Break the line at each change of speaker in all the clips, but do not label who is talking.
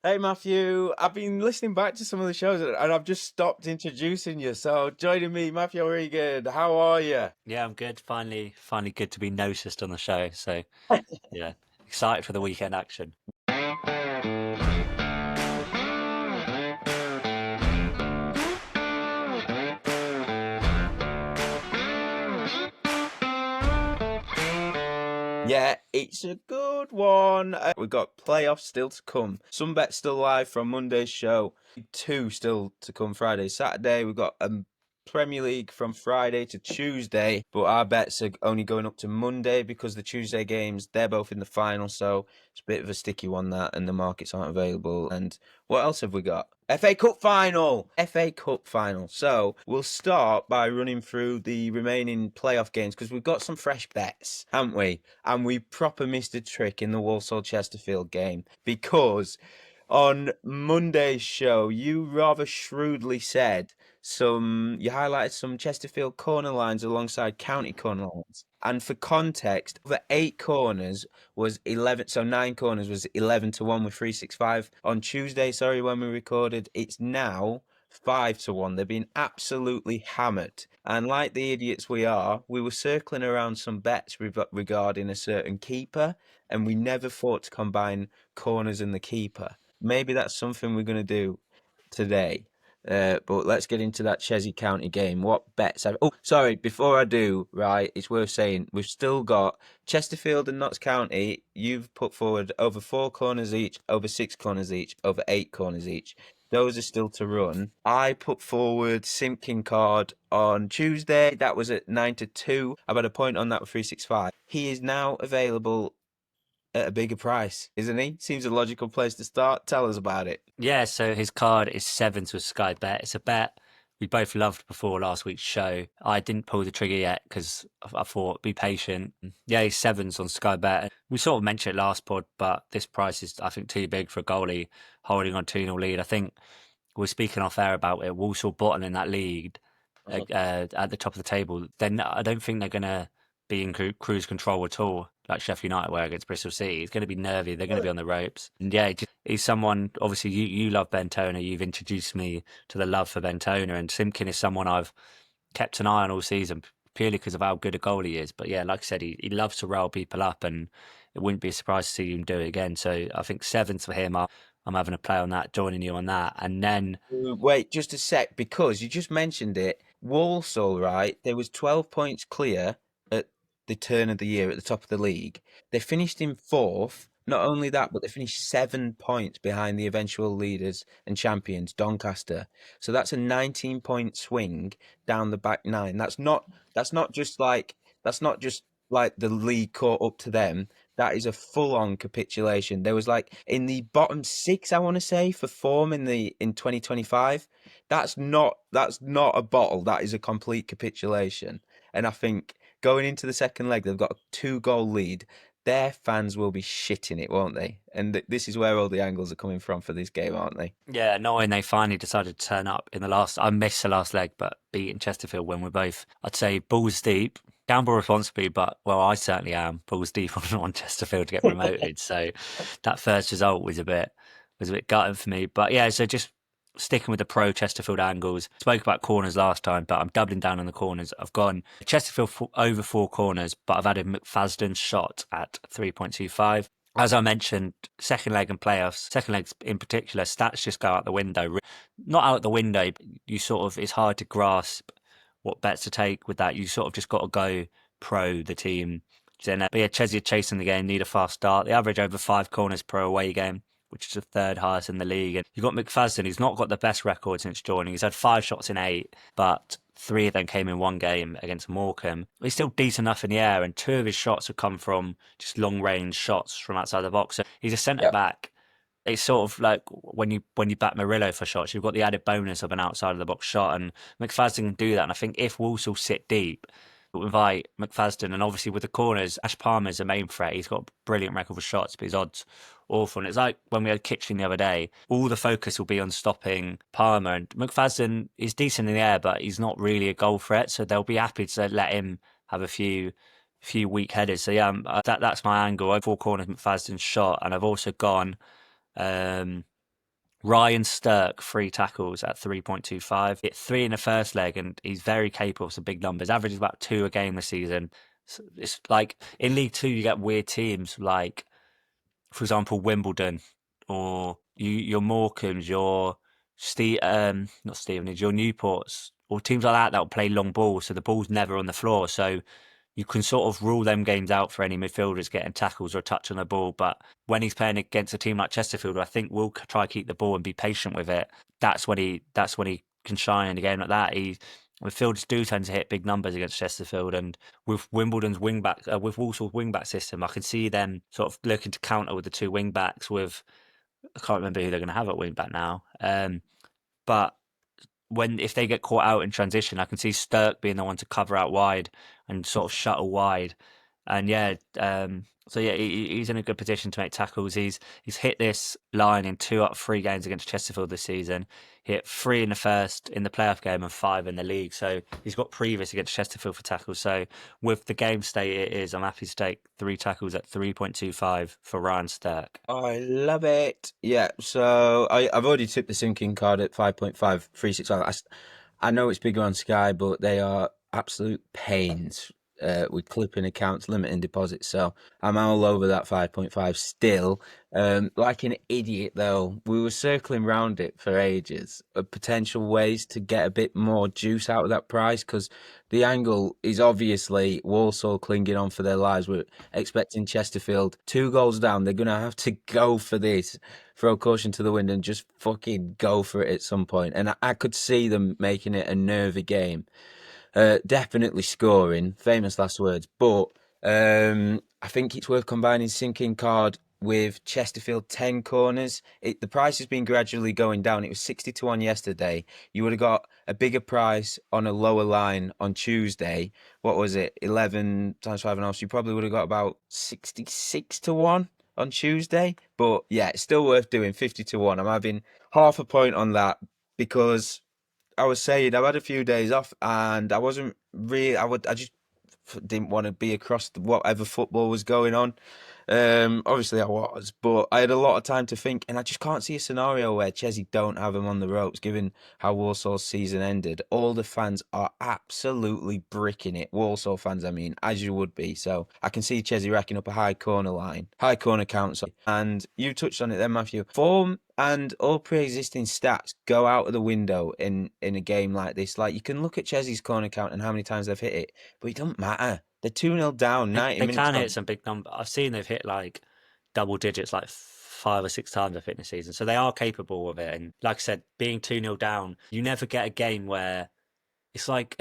Hey Matthew, I've been listening back to some of the shows and I've just stopped introducing you. So joining me, Matthew Regan, how are you?
Yeah, I'm good. Finally good to be noticed on the show. So yeah, excited for the weekend action.
Yeah, it's a good one. We've got playoffs still to come. Some bets still live from Monday's show. Two still to come Friday, Saturday. We've got Premier League from Friday to Tuesday, but our bets are only going up to Monday because the Tuesday games, they're both in the final, so it's a bit of a sticky one that, and the markets aren't available. And what else have we got? FA Cup final! FA Cup final. So we'll start by running through the remaining playoff games because we've got some fresh bets, haven't we? And we proper missed a trick in the Walsall Chesterfield game because on Monday's show, you rather shrewdly said you highlighted some Chesterfield corner lines alongside county corner lines. And for context, the 8 corners was 11, so 9 corners was 11-1 with 365. On Tuesday, sorry, when we recorded, it's now 5-1. They've been absolutely hammered. And like the idiots we are, we were circling around some bets regarding a certain keeper, and we never thought to combine corners and the keeper. Maybe that's something we're going to do today. But let's get into that Chesney County game. What bets have? Oh, sorry. Before I do, right, it's worth saying we've still got Chesterfield and Notts County. You've put forward over 4 corners each, over 6 corners each, over 8 corners each. Those are still to run. I put forward Simpkin card on Tuesday. That was at 9-2. I've had a point on that with 365. He is now available at a bigger price, isn't he? Seems a logical place to start. Tell us about it.
Yeah, so his card is sevens with Sky Bet. It's a bet we both loved before last week's show. I didn't pull the trigger yet because I thought be patient. Yeah, he's sevens on Sky Bet. We sort of mentioned it last pod, but this price is I think too big for a goalie holding on 2-0 lead. I think we're speaking off air about it. Walsall bottom in that league at the top of the table. Then I don't think they're going to be in cruise control at all, like Sheffield United were against Bristol City. It's going to be nervy. They're going to be on the ropes. And yeah, he's someone, obviously, you love Bentona. You've introduced me to the love for Bentona. And Simpkin is someone I've kept an eye on all season purely because of how good a goal he is. But yeah, like I said, he loves to roll people up, and it wouldn't be a surprise to see him do it again. So I think sevens for him. I'm having a play on that, joining you on that. And then
Wait, just a sec, because you just mentioned it. Walsall, right? There was 12 points clear at the turn of the year at the top of the league. They finished in fourth. Not only that, but they finished 7 points behind the eventual leaders and champions, Doncaster. So that's a 19-point swing down the back nine. That's not just like the league caught up to them. That is a full-on capitulation. There was like in the bottom six, I want to say, for form in 2025. That's not a bottle. That is a complete capitulation. And I think going into the second leg, they've got a 2-goal lead. Their fans will be shitting it, won't they? And this is where all the angles are coming from for this game, aren't they?
yeah, knowing they finally decided to turn up in the last, I missed the last leg, but beating Chesterfield when we're both, I'd say balls deep, gamble responsibly, but well, I certainly am balls deep on Chesterfield to get promoted. So that first result was a bit gutting for me. But yeah, so just sticking with the pro Chesterfield angles. Spoke about corners last time, but I'm doubling down on the corners. I've gone Chesterfield over 4 corners, but I've added McFadden's shot at 3.25. As I mentioned, second leg and playoffs, second legs in particular, stats just go out the window. Not out the window, but you sort of, it's hard to grasp what bets to take with that. You sort of just got to go pro the team. Then, but yeah, Chelsea are chasing the game, need a fast start. They average over 5 corners per away game, which is the third highest in the league. And you've got McFadden, who's not got the best record since joining. He's had 5 shots in 8, but 3 of them came in one game against Morecambe. He's still decent enough in the air, and 2 of his shots have come from just long range shots from outside the box. So he's a centre
Yep.
back. It's sort of like when you back Murillo for shots, you've got the added bonus of an outside of the box shot, and McFadden can do that. And I think if Walsall sit deep, we'll invite McFadden, and obviously with the corners, Ash Palmer's a main threat. He's got a brilliant record for shots, but his odds awful. And it's like when we had Kitchen the other day, all the focus will be on stopping Palmer, and McFadden is decent in the air, but he's not really a goal threat, so they'll be happy to let him have a few weak headers. So yeah, that's my angle. 4 corners McFadden's shot, and I've also gone. Um, Ryan Stirk, 3 tackles at 3.25. Hit 3 in the first leg, and he's very capable of some big numbers. Average is about 2 a game this season. It's like in League Two, you get weird teams like, for example, Wimbledon, or your Morecambes, your not Stevenage, your Newports, or teams like that will play long balls, so the ball's never on the floor. So you can sort of rule them games out for any midfielders getting tackles or a touch on the ball. But when he's playing against a team like Chesterfield, who I think will try to keep the ball and be patient with it, that's when he can shine in a game like that. Midfielders do tend to hit big numbers against Chesterfield, and with Wimbledon's with Walsall's wing back system, I can see them sort of looking to counter with the two wing backs. With I can't remember who they're going to have at wing back now, but if they get caught out in transition, I can see Stirk being the one to cover out wide and sort of shuttle wide. And yeah, so yeah, he's in a good position to make tackles. He's hit this line in 2 out of 3 games against Chesterfield this season. He hit 3 in the first in the playoff game and 5 in the league. So he's got previous against Chesterfield for tackles. So with the game state it is, I'm happy to take 3 tackles at 3.25 for Ryan Stirk.
I love it. Yeah, so I've already tipped the sinking card at 5.5, 365. I know it's bigger on Sky, but they are absolute pains with clipping accounts, limiting deposits. So I'm all over that 5.5 still. Like an idiot, though, we were circling round it for ages, potential ways to get a bit more juice out of that price because the angle is obviously Walsall clinging on for their lives. We're expecting Chesterfield 2 goals down. They're going to have to go for this, throw caution to the wind, and just fucking go for it at some point. And I could see them making it a nervy game. Definitely scoring, famous last words. But I think it's worth combining sinking card with Chesterfield 10 corners. The price has been gradually going down. It was 60 to 1 yesterday. You would have got a bigger price on a lower line on Tuesday. What was it? 11 times 5.5. So you probably would have got about 66 to 1 on Tuesday. But yeah, it's still worth doing 50 to 1. I'm having half a point on that because I was saying I've had a few days off and I wasn't really. I just didn't want to be across whatever football was going on. Obviously I was, but I had a lot of time to think, and I just can't see a scenario where Chelsea don't have him on the ropes, given how Walsall's season ended. All the fans are absolutely bricking it. Walsall fans, I mean, as you would be. So I can see Chelsea racking up a high corner count. And you touched on it then, Matthew. Form and all pre-existing stats go out of the window in a game like this. Like you can look at Chelsea's corner count and how many times they've hit it, but it doesn't matter. They're 2-0 down,
They
90
they
minutes
can hit
gone.
some big numbers. I've seen they've hit like double digits, like 5 or 6 times I think this season. So they are capable of it. And like I said, being 2-0 down, you never get a game where it's like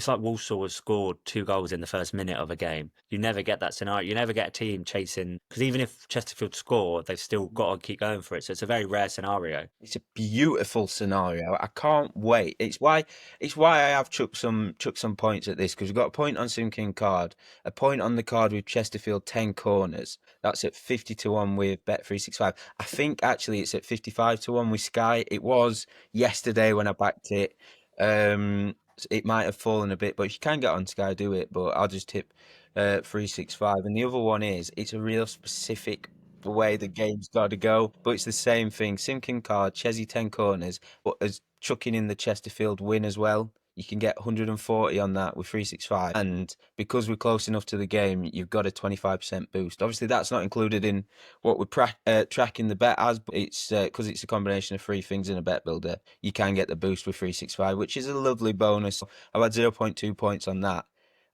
Walsall has scored 2 goals in the first minute of a game. You never get that scenario. You never get a team chasing, because even if Chesterfield score, they've still got to keep going for it. So it's a very rare scenario.
It's a beautiful scenario. I can't wait. It's why I have chucked some points at this because we've got a point on Sinking card, a point on the card with Chesterfield 10 corners. That's at 50 to 1 with Bet365. I think actually it's at 55 to 1 with Sky. It was yesterday when I backed it. It might have fallen a bit, but if you can get on Sky, do it. But I'll just tip 365. And the other one is it's a real specific the way the game's got to go. But it's the same thing. Sinking card, Chesney 10 corners, but as chucking in the Chesterfield win as well. You can get 140 on that with 365. And because we're close enough to the game, you've got a 25% boost. Obviously, that's not included in what we're tracking the bet as, but it's because it's a combination of 3 things in a bet builder. You can get the boost with 365, which is a lovely bonus. I've had zero point 0.2 points on that.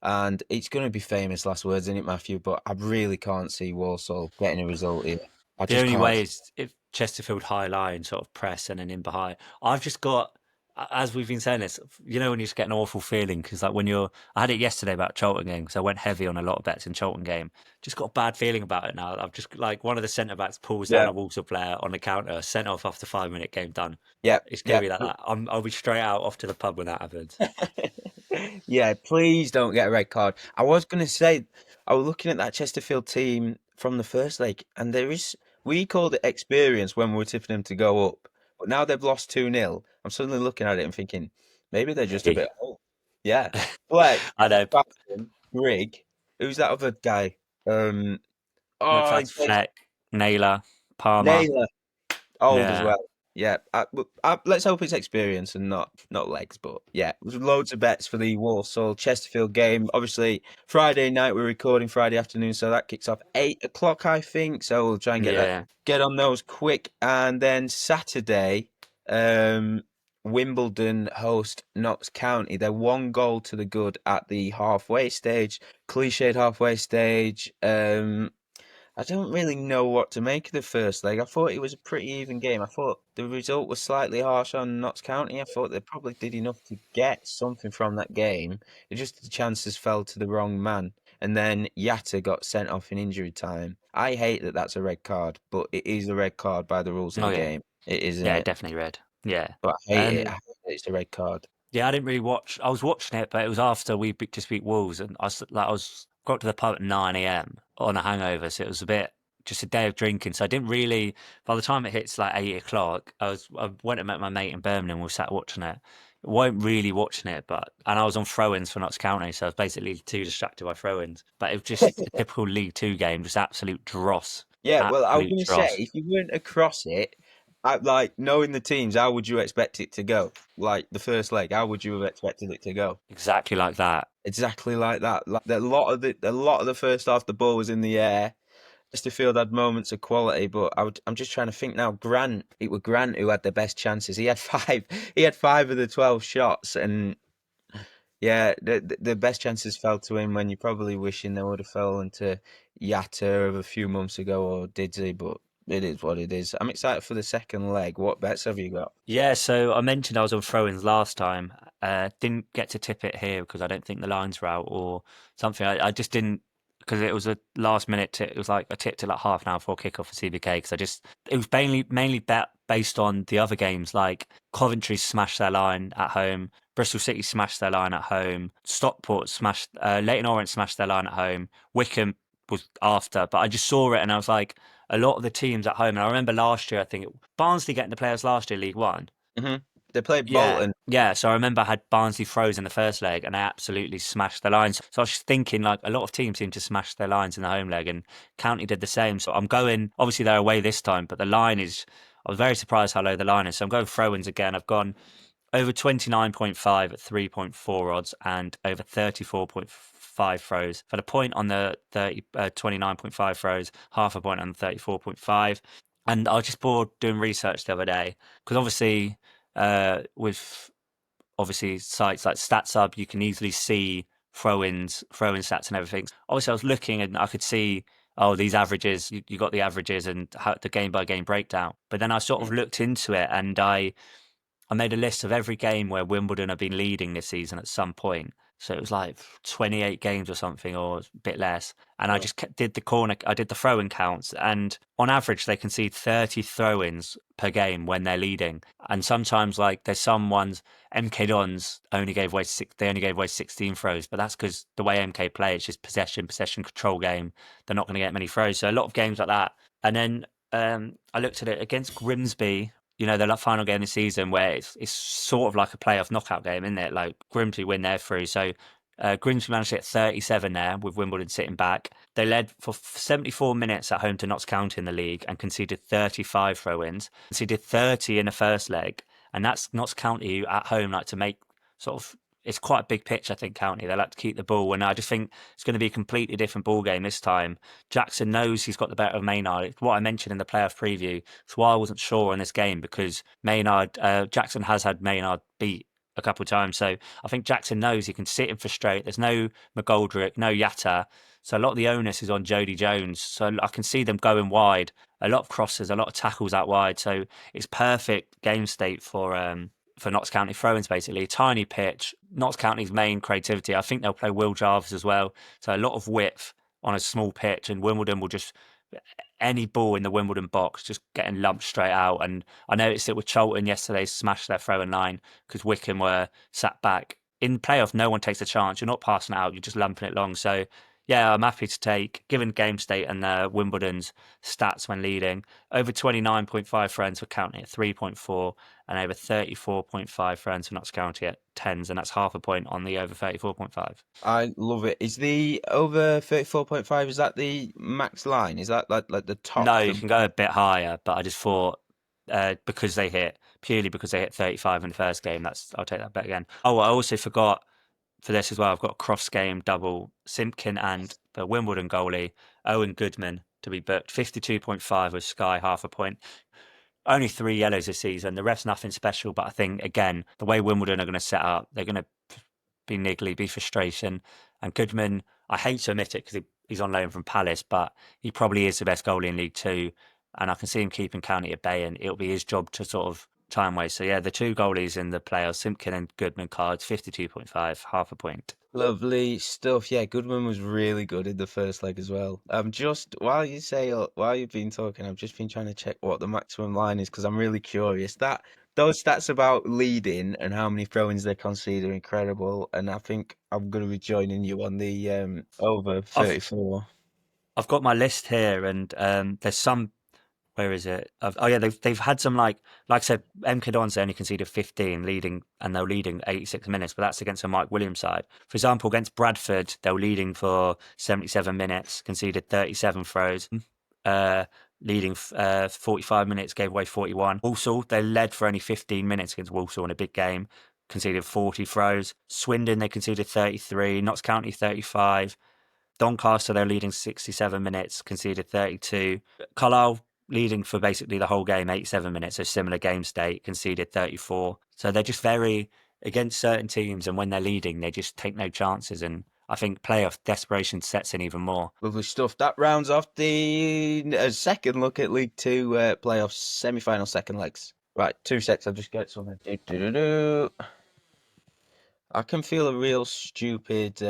And it's going to be famous last words, isn't it, Matthew? But I really can't see Walsall getting a result here. I
The
just
only
can't.
way is if Chesterfield high line sort of press and then in behind. I've just got, as we've been saying this, when you just get an awful feeling because like I had it yesterday about Charlton game because I went heavy on a lot of bets in Charlton game. Just got a bad feeling about it now. I've just like one of the centre backs pulls down
Yeah,
a Walsall player on the counter, sent off after 5 minute game done.
yeah,
It's gonna
yeah.
be like that. I'll be straight out off to the pub when that happens.
Yeah, please don't get a red card. I was going to say, I was looking at that Chesterfield team from the first leg, and we called it experience when we were tipping them to go up. But now they've lost 2-0. I'm suddenly looking at it and thinking, maybe they're just a
Hey.
bit old. Yeah. Fleck,
I know.
Baston, Grigg. Who's that other guy? Um, oh, he
McFadden,
plays
Fleck, Naylor, Palmer.
Naylor, old as
Yeah.
well. Yeah, let's hope it's experience and not legs. But yeah, there's loads of bets for the Walsall Chesterfield game. Obviously, Friday night we're recording Friday afternoon, so that kicks off 8 o'clock, I think. So we'll try and
Yeah.
get on those quick, and then Saturday, Wimbledon host Notts County. They're 1 goal to the good at the halfway stage, cliched halfway stage. I don't really know what to make of the first leg. I thought it was a pretty even game. I thought the result was slightly harsh on Notts County. I thought they probably did enough to get something from that game. It just the chances fell to the wrong man. And then Yatta got sent off in injury time. I hate that that's a red card, but it is a red card by the rules of
Oh
the
yeah.
game. It is, isn't
Yeah,
it?
definitely red. Yeah.
But I hate it. I
Um,
hate that it's a red card.
yeah, I didn't really watch. I was watching it, but it was after just beat Wolves, and I was got to the pub at 9 a.m. on a hangover, so it was a bit just a day of drinking. So I didn't really. By the time it hits like 8 o'clock, I went and met my mate in Birmingham. We sat watching it. Weren't really watching it, and I was on throw-ins for Notts County, so I was basically too distracted by throw-ins. But it was just a typical League Two game, just absolute dross,
Yeah, well, I was
absolute
going to say,
dross.
if you weren't across it, like knowing the teams, how would you expect it to go? Like the first leg, how would you have expected it to go?
Exactly like that.
Exactly like that. Like a lot of the first half, the ball was in the air. Chesterfield had moments of quality, but I'm just trying to think now. It was Grant who had the best chances. He had five. He had 5 of the 12 shots, and yeah, the best chances fell to him when you're probably wishing they would have fallen to Yatta of a few months ago or Didsey, but it is what it is. I'm excited for the second leg. What bets have you got?
Yeah, so I mentioned I was on throw-ins last time. Didn't get to tip it here because I don't think the lines were out or something. I just didn't because it was a last minute tip. It was like a tip to like half an hour before kickoff for CBK because it was mainly bet based on the other games like Coventry smashed their line at home, Bristol City smashed their line at home, Stockport smashed, Leyton Orient smashed their line at home, Wickham was after, but I just saw it and I was like a lot of the teams at home. And I remember last year, I think Barnsley getting the players last year, League One.
Hmm. They played
Yeah.
Bolton.
Yeah, so I remember I had Barnsley froze in the first leg and they absolutely smashed the lines. So I was just thinking like a lot of teams seem to smash their lines in the home leg and County did the same. So I'm going, obviously they're away this time, but the line is, I was very surprised how low the line is. So I'm going throw-ins again. I've gone over 29.5 at 3.4 odds and over 34.5 throws. For the point on the 29.5 throws, half a point on the 34.5. And I was just bored doing research the other day because obviously with obviously sites like StatSub, you can easily see throw-in stats and everything. Obviously, I was looking and I could see, oh, these averages, you got the averages and how the game by game breakdown. But then I sort of looked into it and I made a list of every game where Wimbledon have been leading this season at some point. So it was like 28 games or something, or a bit less. And I
Oh.
just I did the throw-in counts, and on average they concede 30 throw-ins per game when they're leading. And sometimes, like there's some ones, MK Dons only gave away they only gave away 16 throws, but that's because the way MK play, it's just possession control game. They're not going to get many throws. So a lot of games like that. And then I looked at it against Grimsby, the final game of the season where it's sort of like a playoff knockout game, isn't it? Like Grimsby win their through. So Grimsby managed to get 37 there with Wimbledon sitting back. They led for 74 minutes at home to Notts County in the league and conceded 35 throw-ins. Conceded 30 in the first leg. And that's Notts County who at home like to make sort of it's quite a big pitch, I think, County. They like to keep the ball. And I just think it's going to be a completely different ball game this time. Jackson knows he's got the better of Maynard. It's what I mentioned in the playoff preview. It's why I wasn't sure on this game because Jackson has had Maynard beat a couple of times. So I think Jackson knows he can sit him for straight. There's no McGoldrick, no Yatta. So a lot of the onus is on Jody Jones. So I can see them going wide. A lot of crosses, a lot of tackles out wide. So it's perfect game state for Notts County throw-ins, basically. Tiny pitch. Notts County's main creativity. I think they'll play Will Jarvis as well. So a lot of width on a small pitch, and Wimbledon will just any ball in the Wimbledon box just getting lumped straight out. And I noticed it with Charlton yesterday, smashed their throwing line because Wickham were sat back. In playoff, no one takes a chance. You're not passing it out, you're just lumping it long. So, yeah, I'm happy to take, given game state and Wimbledon's stats when leading, over 29.5 friends for County at 3.4 and over 34.5 friends for Notts County at 10s. And that's half a point on the over 34.5.
I love it. Is the over 34.5, is that the max line? Is that like the top?
No, you can go a bit higher, but I just thought because they hit purely because they hit 35 in the first game. I'll take that bet again. Oh, I also forgot for this as well. I've got a cross game double Simpkin and the Wimbledon goalie Owen Goodman to be booked 52.5 with Sky, half a point. Only 3 yellows this season. The ref's nothing special, but I think again the way Wimbledon are going to set up, they're going to be niggly, be frustration. And Goodman, I hate to admit it because he's on loan from Palace, but he probably is the best goalie in League Two, and I can see him keeping County at bay, and it'll be his job to sort of time waste. So yeah, the 2 goalies in the playoffs, Simpkin and Goodman cards, 52.5, half a point.
Lovely stuff. Yeah, Goodman was really good in the first leg as well. Just while you've been talking, I've just been trying to check what the maximum line is because I'm really curious. That those stats about leading and how many throw-ins they concede are incredible, and I think I'm going to be joining you on the over
I've
34.
I've got my list here, and there's some. Where is it? Oh yeah, they've had some like I said, MK Dons only conceded 15, leading, and they're leading 86 minutes, but that's against a Mike Williams side. For example, against Bradford, they were leading for 77 minutes, conceded 37 throws. Leading 45 minutes, gave away 41. Also, they led for only 15 minutes against Walsall in a big game, conceded 40 throws. Swindon, they conceded 33. Notts County, 35. Doncaster, they're leading 67 minutes, conceded 32. Carlisle leading for basically the whole game, 87 minutes, so similar game state, conceded 34. So they're just very against certain teams, and when they're leading, they just take no chances. And I think playoff desperation sets in even more.
Lovely stuff. That rounds off the second look at League Two playoffs semi-final second legs. Right, 2 secs. I'll just get something. Do-do-do-do. I can feel a real stupid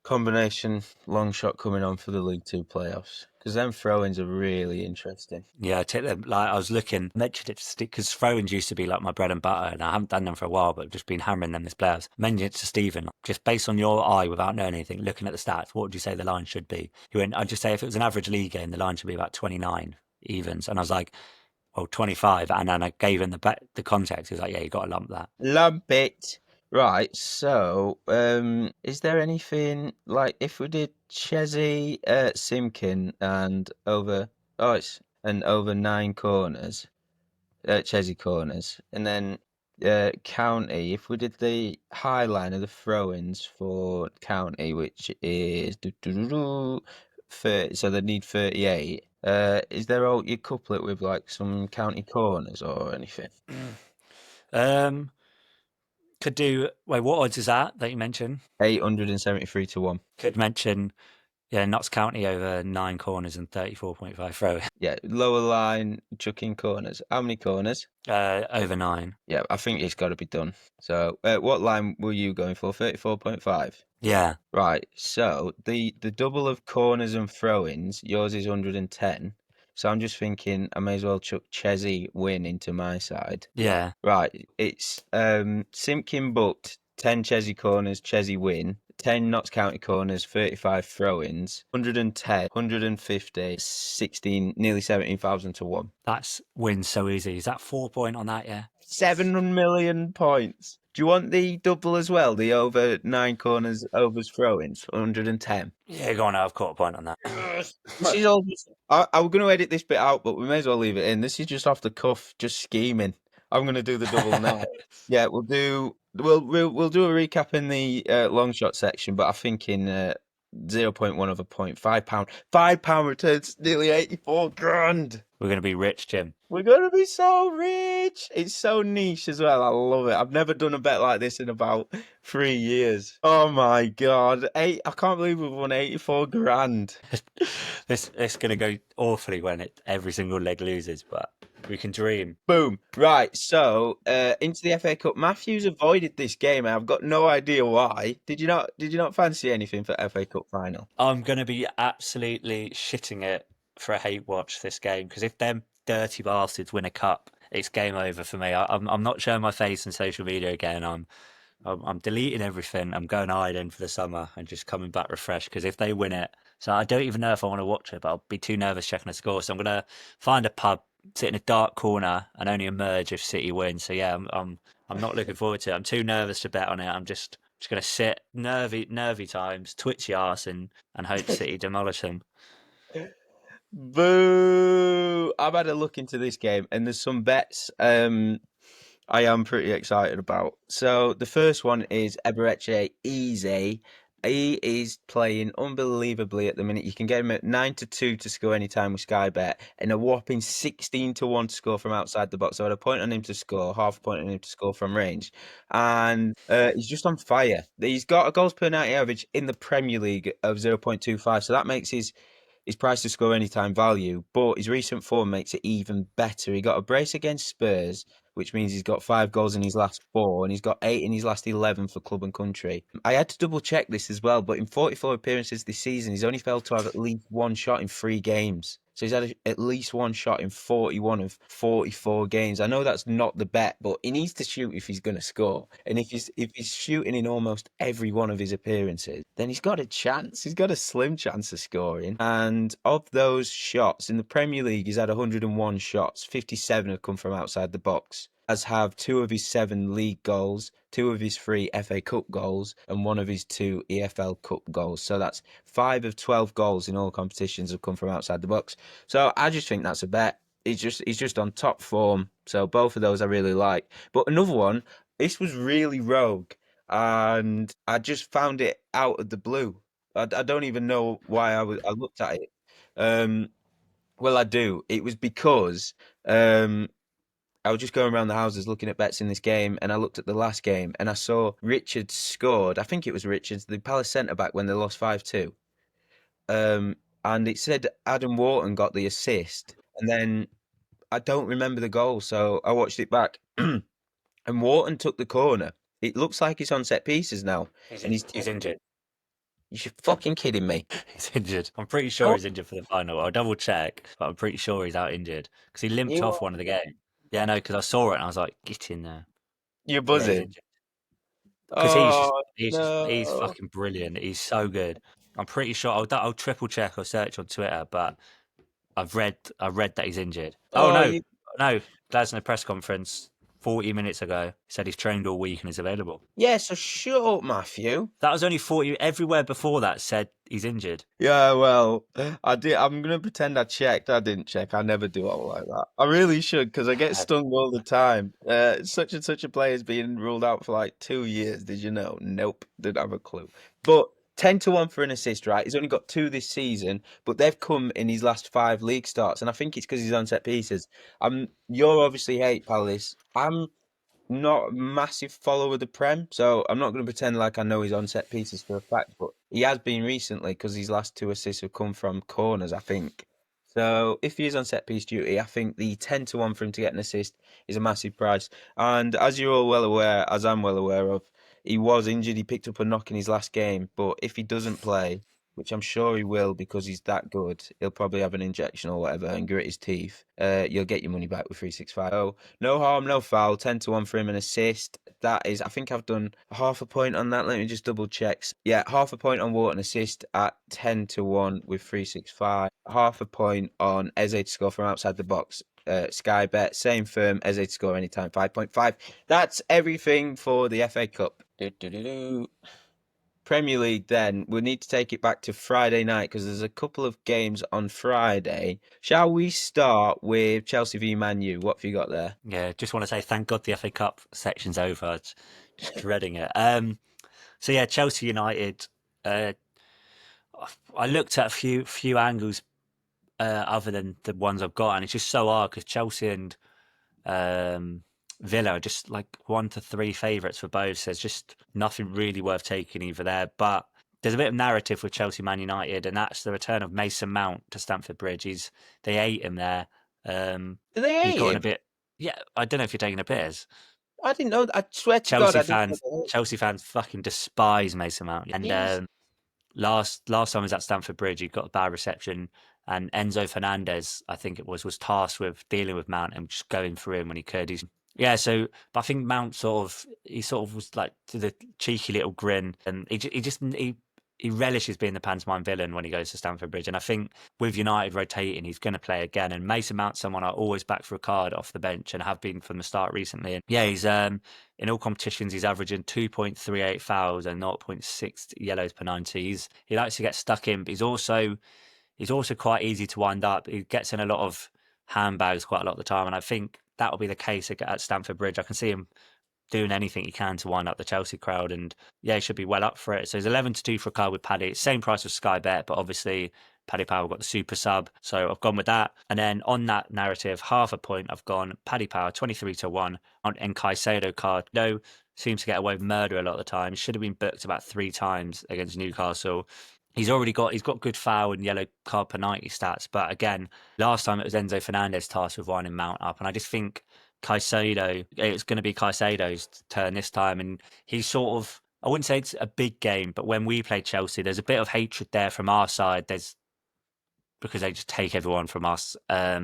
combination long shot coming on for the League Two playoffs because them throw-ins are really interesting.
Yeah, I take them. Like I was looking, mentioned it because throw-ins used to be like my bread and butter, and I haven't done them for a while, but I've just been hammering them this playoffs. Mentioned it to Stephen, just based on your eye, without knowing anything, looking at the stats. What would you say the line should be? He went, I'd just say if it was an average league game, the line should be about 29 evens, and I was like, well, 25, and then I gave him the context. He was like, yeah, you got to lump that.
Lump it. Right, so is there anything like if we did Chesney, Simkin, and over 9 corners, Chesney corners, and then County. If we did the high line of the throw-ins for County, which is 30, so they need 38. Is there all you couple it with like some County corners or anything?
Um, could do. Wait, what odds is that you mentioned?
873 to 1.
Could mention, yeah, Notts County over 9 corners and 34.5 throw.
Yeah, lower line, chucking corners. How many corners?
Over 9.
Yeah, I think it's got to be done. So, what line were you going for? 34.5?
Yeah,
Right, so the double of corners and throw-ins, yours is 110. So I'm just thinking I may as well chuck Chesney win into my side.
yeah.
Right, it's Simpkin booked 10 Chesney corners, Chesney win, 10 Notts County corners, 35 throw-ins, 110, 150, 16, nearly 17,000 to 1.
That's wins so easy. Is that 4 point on that? Yeah.
7 million points. Do you want the double as well? The over 9 corners, overs throw-ins, 110.
Yeah, go on. I've caught a point on that.
This is all just. I'm going to edit this bit out, but we may as well leave it in. This is just off the cuff, just scheming. I'm going to do the double now. Yeah, we'll do. We'll do a recap in the long shot section, but I think in 0.1 of a point, £5. £5 returns nearly 84 grand.
We're going to be rich, Jim.
We're gonna be so rich. It's so niche as well. I love it. I've never done a bet like this in about 3 years. Oh my god. I can't believe we've won 84 grand.
It's going to go awfully when every single leg loses, but we can dream.
Boom. Right, so into the FA Cup. Matthews avoided this game, and I've got no idea why. Did you not fancy anything for FA Cup final?
I'm going to be absolutely shitting it for a hate watch this game because if them dirty bastards win a cup, it's game over for me. I'm not showing my face on social media again. I'm deleting everything. I'm going Ireland for the summer and just coming back refreshed because if they win it, so I don't even know if I want to watch it, but I'll be too nervous checking the score. So I'm gonna find a pub, sit in a dark corner, and only emerge if City win. So yeah, I'm not looking forward to it. I'm too nervous to bet on it. I'm just gonna sit nervy times, twitchy arse, and hope City demolish them.
Boo! I've had a look into this game, and there's some bets. I am pretty excited about. So the first one is Eberechi Easy. He is playing unbelievably at the minute. You can get him at 9-2 to score anytime with Sky Bet, and a whopping 16-1 to score from outside the box. So I had a point on him to score, half a point on him to score from range, and he's just on fire. He's got a goals per 90 average in the Premier League of 0.25, so that makes his price to score anytime value, but his recent form makes it even better. He got a brace against Spurs, which means he's got 5 goals in his last four, and he's got 8 in his last 11 for club and country. I had to double check this as well, but in 44 appearances this season, he's only failed to have at least one shot in 3 games. So he's had at least one shot in 41 of 44 games. I know that's not the bet, but he needs to shoot if he's going to score. And if he's shooting in almost every one of his appearances, then he's got a chance. He's got a slim chance of scoring. And of those shots in the Premier League, he's had 101 shots. 57 have come from outside the box. As have 2 of his 7 league goals, 2 of his 3 FA Cup goals, and 1 of his 2 EFL Cup goals. So that's 5 of 12 goals in all competitions have come from outside the box. So I just think that's a bet. He's just on top form. So both of those I really like. But another one, this was really rogue, and I just found it out of the blue. I don't even know why I looked at it. Um, well, I do. It was because I was just going around the houses looking at bets in this game, and I looked at the last game, and I saw Richards scored. I think it was Richards, the Palace centre back, when they lost 5-2. Um, and it said Adam Wharton got the assist, and then I don't remember the goal, so I watched it back, and Wharton took the corner. It looks like he's on set pieces now, and
He's injured.
you're fucking kidding me.
He's injured. I'm pretty sure
Oh,
he's injured for the final. I'll double check, but I'm pretty sure he's out injured because he limped
you
off
are,
one of the game. Yeah, no, because I saw it and I was like, get in there.
you're
So yeah, he's
buzzing.
injured because
Oh
he's
no.
fucking brilliant. He's so good. I'm pretty sure I'll triple check or search on Twitter, but I read that he's injured. Oh
Oh,
no,
you.
no, Glad's in a press conference 40 minutes ago. He said he's trained all week and is available.
Yeah, so shut up, Matthew.
That was only 40. Everywhere before that said he's injured.
Yeah, well, I did. I'm gonna pretend I checked. I didn't check. I never do all like that. I really should because I get stung all the time. Such and such a player's been ruled out for like 2 years. Did you know? Nope, didn't have a clue. But 10-1 for an assist, right? He's only got 2 this season, but they've come in his last 5 league starts, and I think it's because he's on set pieces. You're obviously hate Palace. I'm not a massive follower of the Prem, so I'm not going to pretend like I know he's on set pieces for a fact, but he has been recently because his last 2 assists have come from corners, I think. So if he is on set piece duty, I think the 10-1 for him to get an assist is a massive price. And as you're all well aware, as I'm well aware of, he was injured. He picked up a knock in his last game, but if he doesn't play, which I'm sure he will because he's that good, he'll probably have an injection or whatever and grit his teeth. You'll get your money back with 365. Oh, no harm, no foul. 10-1 for him, an assist. That is, I think I've done half a point on that. Let me just double check. Yeah, half a point on Wharton assist at 10-1 with 365. Half a point on Eze to score from outside the box. Sky Bet, same firm, Eze to score anytime, 5.5. That's everything for the FA Cup. Do-do-do-do. Premier League, then we need to take it back to Friday night because there's a couple of games on Friday. Shall we start with Chelsea v Man U? What have you got there?
Yeah, just want to say thank God the FA Cup section's over. Just dreading it. So yeah, Chelsea United. Uh, I looked at a few angles other than the ones I've got, and it's just so hard because Chelsea and Villa are just like 1 to 3 favourites for both. So there's just nothing really worth taking either there. But there's a bit of narrative with Chelsea Man United, and that's the return of Mason Mount to Stamford Bridge. They ate him there.
Do they
He's
hate
gotten a
him?
bit. Yeah, I don't know if you're taking a piss.
I didn't know. I swear to God,
Chelsea
I didn't know
fans,
they hate
Chelsea fans fucking despise Mason Mount. And
him.
last time he was at Stamford Bridge, he got a bad reception, and Enzo Fernandez, I think it was tasked with dealing with Mount and just going through him when he could. Yeah, so but I think Mount he sort of was like to the cheeky little grin, and he relishes being the pantomime villain when he goes to Stamford Bridge. And I think with United rotating, he's going to play again. And Mason Mount's someone I always back for a card off the bench and have been from the start recently. And yeah, he's in all competitions he's averaging 2.38 fouls and 0.6 yellows per 90. He likes to get stuck in, but he's also quite easy to wind up. He gets in a lot of handbags quite a lot of the time, and I think that will be the case at Stamford Bridge. I can see him doing anything he can to wind up the Chelsea crowd, and yeah, he should be well up for it. So he's 11-2 for a card with Paddy. Same price as Sky Bet, but obviously Paddy Power got the super sub, so I've gone with that. And then on that narrative, half a point, I've gone Paddy Power 23-1 and Caicedo card. No, seems to get away with murder a lot of the time. He should have been booked about 3 times against Newcastle. He's got good foul and yellow card per 90 stats, but again, last time it was Enzo Fernandez tasked with winding Mount up, and I just think Caicedo, it's going to be Caicedo's turn this time, and he's sort of, I wouldn't say it's a big game, but when we play Chelsea, there's a bit of hatred there from our side. There's because they just take everyone from us.
Yeah,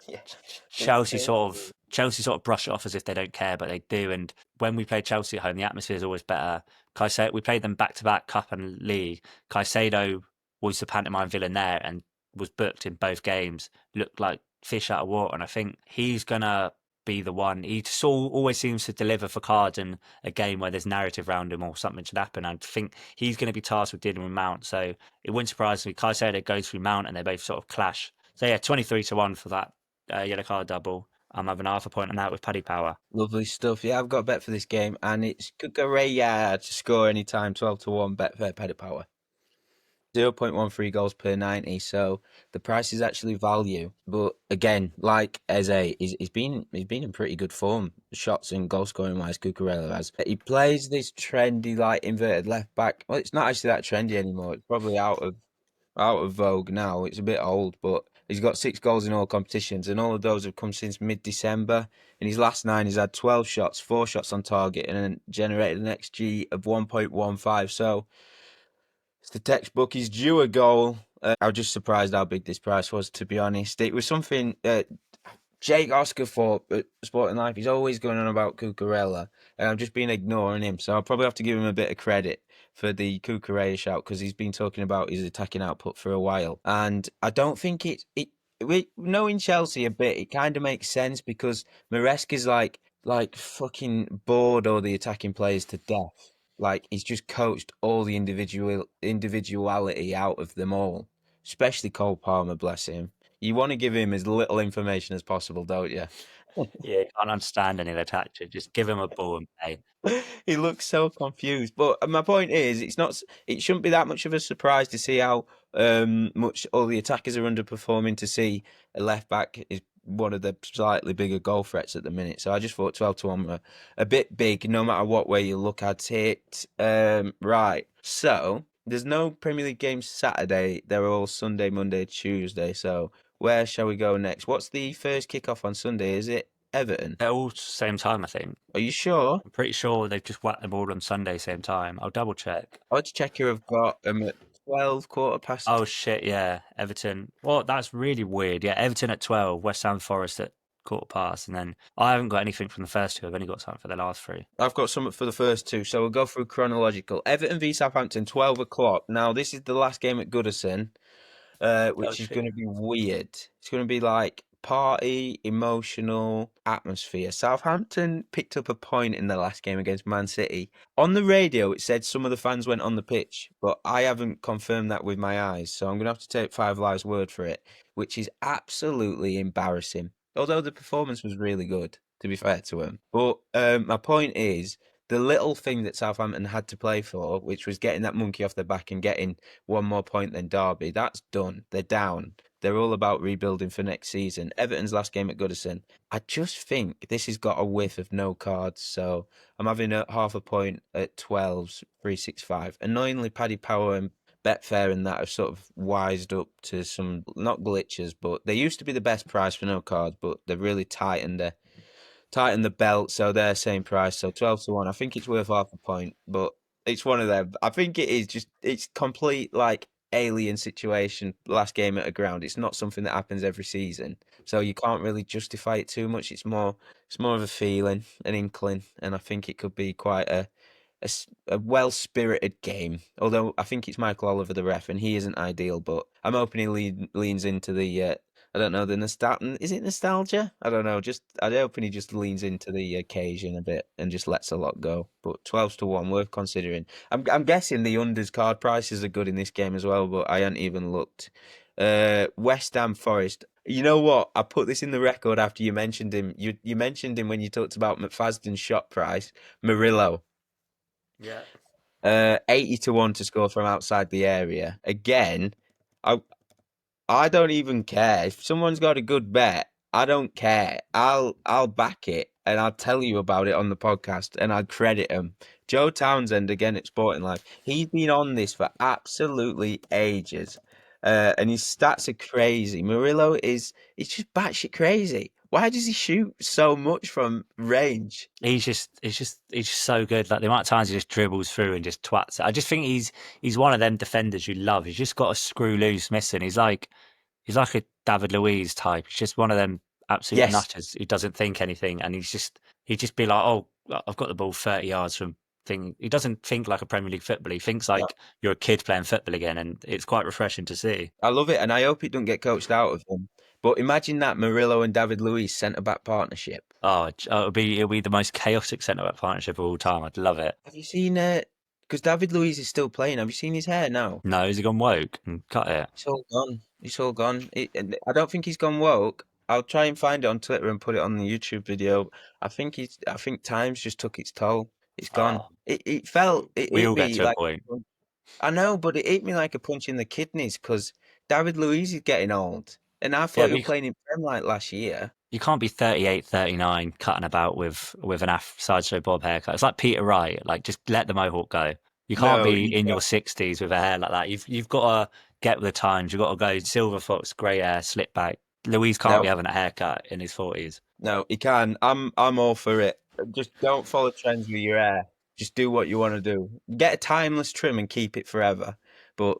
it's
Chelsea sort of brush it off as if they don't care, but they do. And when we play Chelsea at home, the atmosphere is always better. Caicedo, we played them back to back, Cup and League. Caicedo was the pantomime villain there and was booked in both games. Looked like fish out of water, and I think he's gonna be the one. He just always seems to deliver for cards in a game where there's narrative around him or something should happen. I think he's going to be tasked with dealing with Mount, so it wouldn't surprise me. Caicedo goes through Mount and they both sort of clash. So yeah, 23-1 for that yellow card double. I'm having half a point on that with Paddy Power.
lovely stuff. Yeah, I've got a bet for this game, and it's Cucurella to score anytime, 12-1, Betfair Paddy Power. 0.13 goals per 90, so the price is actually value. But again, like Eze, he's been in pretty good form, shots and goal scoring wise. Cucurella has. He plays this trendy like inverted left back. Well, it's not actually that trendy anymore. It's probably out of vogue now. It's a bit old, but he's got 6 goals in all competitions, and all of those have come since mid-December. In his last 9, he's had 12 shots, 4 shots on target, and then generated an XG of 1.15. So it's the textbook. He's due a goal. I was just surprised how big this price was, to be honest. It was something Jake Oscar for Sporting Life. He's always going on about Cucurella, and I've just been ignoring him. So I'll probably have to give him a bit of credit for the Cucurella shout because he's been talking about his attacking output for a while, and I don't think knowing Chelsea a bit, it kind of makes sense because Maresca's like fucking bored all the attacking players to death. Like he's just coached all the individuality out of them all, especially Cole Palmer, bless him. You want to give him as little information as possible, don't you?
Yeah, I can't understand any of the tactics. Just give him a ball and play.
He looks so confused. But my point is, it shouldn't be that much of a surprise to see how much all the attackers are underperforming. To see a left back is one of the slightly bigger goal threats at the minute. So I just thought 12-1 were a bit big, no matter what way you look at it. Right. So there's no Premier League games Saturday. They're all Sunday, Monday, Tuesday. So where shall we go next? What's the first kickoff on Sunday? Is it Everton?
They're all same time, I think.
Are you sure?
I'm pretty sure they've just whacked them all on Sunday same time. I'll double check.
Odds checker have got them at 12, quarter
Oh
past.
shit, yeah, Everton. Well, that's really weird. Yeah, Everton at 12, West Ham Forest at quarter past, and then I haven't got anything from the first two. I've only got something for the last three.
I've got something for the first two, so we'll go through chronological. Everton v Southampton, 12 o'clock. Now, this is the last game at Goodison,
Oh
which is
shit.
going to be weird. It's going to be like party, emotional atmosphere. Southampton picked up a point in the last game against Man City. On the radio, it said some of the fans went on the pitch, but I haven't confirmed that with my eyes, so I'm going to have to take Five Live's word for it, which is absolutely embarrassing. Although the performance was really good, to be fair to him. But my point is, the little thing that Southampton had to play for, which was getting that monkey off their back and getting one more point than Derby, that's done. They're down. They're all about rebuilding for next season. Everton's last game at Goodison. I just think this has got a whiff of no cards, so I'm having a half a point at 12's 365. Annoyingly, Paddy Power and Betfair and that have sort of wised up to some not glitches, but they used to be the best price for no cards, but they've really tighten the belt, so they're same price, so 12-1. I think it's worth half a point, but it's one of them. I think it is just it's complete like alien situation. Last game at a ground. It's not something that happens every season, so you can't really justify it too much. It's more of a feeling, an inkling, and I think it could be quite a well-spirited game. Although I think it's Michael Oliver the ref, and he isn't ideal, but I'm hoping he leans into I don't know the nostalgia. Is it nostalgia? I don't know. Just I'm hoping he just leans into the occasion a bit and just lets a lot go. But 12 to 1, worth considering. I'm guessing the unders card prices are good in this game as well, but I hadn't even looked. West Ham Forest. You know what? I put this in the record after you mentioned him. You mentioned him when you talked about McFadden's shot price. Murillo.
Yeah.
80 to 1 to score from outside the area. Again, I I don't even care. If someone's got a good bet, I don't care. I'll back it and I'll tell you about it on the podcast and I'll credit him. Joe Townsend again at Sporting Life. He's been on this for absolutely ages. And his stats are crazy. Murillo is he's just batshit crazy. Why does he shoot so much from range?
He's just so good. Like the amount of times he just dribbles through and just twats it. I just think he's one of them defenders you love. He's just got a screw loose missing. He's like a David Luiz type. He's just one of them absolute
Yes.
nutters who doesn't think anything, and he'd just be like, "Oh, I've got the ball 30 yards from thing." He doesn't think like a Premier League footballer. He thinks like you're a kid playing football again, and it's quite refreshing to see.
I love it, and I hope it doesn't get coached out of him. But imagine that Murillo and David Luiz centre back partnership.
Oh, it'll be the most chaotic centre back partnership of all time. I'd love it.
Have you seen it? Because David Luiz is still playing. Have you seen his hair now?
No, has he gone woke and cut it?
It's all gone. It's all gone. And I don't think he's gone woke. I'll try and find it on Twitter and put it on the YouTube video. I think time's just took its toll. It's gone.
Oh,
It
we
hit
all get
me
to a
like
point.
I know, but it hit me like a punch in the kidneys because David Luiz is getting old, and I
Yeah,
thought he
but
was playing in Prem like last year.
you can't be 38, 39, cutting about with an sideshow bob haircut. It's like Peter Wright. Like, just let the mohawk go. You can't
No,
be
you
in your
can't.
60s with a hair like that. You've got to get with the times. You've got to go silver fox, grey hair, slick back. Louise can't be
No.
having a haircut in his 40s.
No, you can. I'm all for it. Just don't follow trends with your hair. Just do what you want to do. Get a timeless trim and keep it forever. But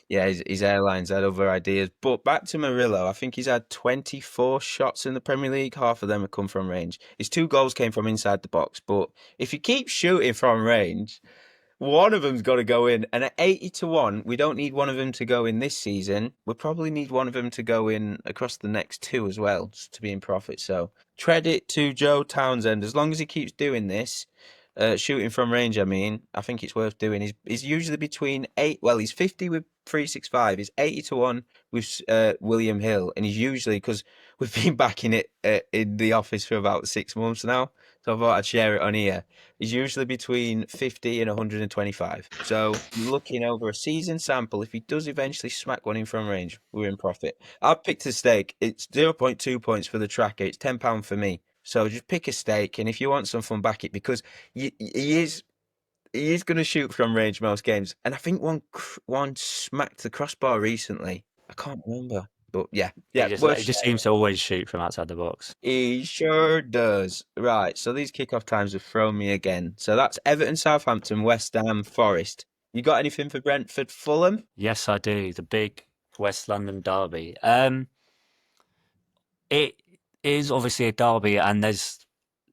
yeah, his airlines had other ideas. But back to Murillo, I think he's had 24 shots in the Premier League. Half of them have come from range. His 2 goals came from inside the box. But if you keep shooting from range, one of them's got to go in. And at 80 to 1, we don't need one of them to go in this season. We probably need one of them to go in across the next 2 as well, just to be in profit. So credit to Joe Townsend. As long as he keeps doing this, shooting from range, I think it's worth doing. He's usually between eight. Well, he's 50 with 365. He's 80 to 1 with William Hill, and he's usually because we've been back in it in the office for about 6 months now. So I thought I'd share it on here. He's usually between 50 and 125. So looking over a season sample, if he does eventually smack one in from range, we're in profit. I've picked a stake. It's 0.2 points for the tracker. It's £10 for me. So just pick a stake, and if you want some fun, back it because he is going to shoot from range most games. And I think one smacked the crossbar recently. I can't remember, but
He
yeah,
just
worth
he just seems to always shoot from outside the box.
he sure does. Right, so these kickoff times have thrown me again. So that's Everton, Southampton, West Ham, Forest. You got anything for Brentford, Fulham?
Yes, I do. The big West London derby. It is obviously a derby, and there's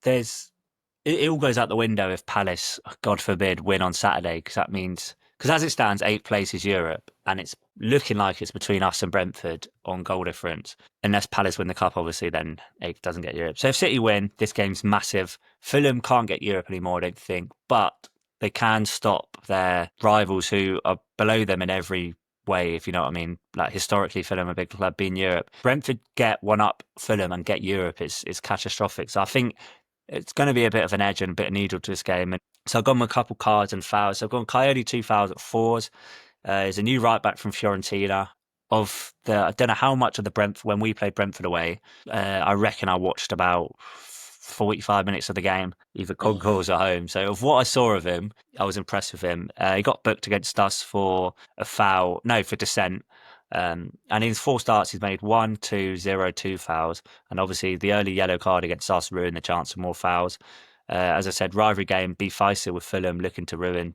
it all goes out the window if Palace, God forbid, win on Saturday, because as it stands, eighth place is Europe, and it's looking like it's between us and Brentford on goal difference. Unless Palace win the cup, obviously, then eighth doesn't get Europe. So if City win, this game's massive. Fulham can't get Europe anymore, I don't think, but they can stop their rivals who are below them in every way, if you know what I mean. Like historically, Fulham are a big club, being Europe. Brentford get one up Fulham and get Europe is catastrophic. So I think it's going to be a bit of an edge and a bit of needle to this game. And so I've gone with a couple cards and fouls. So I've gone Coyote 2 fouls at fours. There's a new right back from Fiorentina. I don't know how much of the Brentford, when we played Brentford away, I reckon I watched about 45 minutes of the game, either concourse or home. So of what I saw of him, I was impressed with him. He got booked against us for for dissent. And in his 4 starts, he's made 1, 2, 0, 2 fouls. And obviously, the early yellow card against us ruined the chance of more fouls. As I said, rivalry game, beat Faisal with Fulham, looking to ruin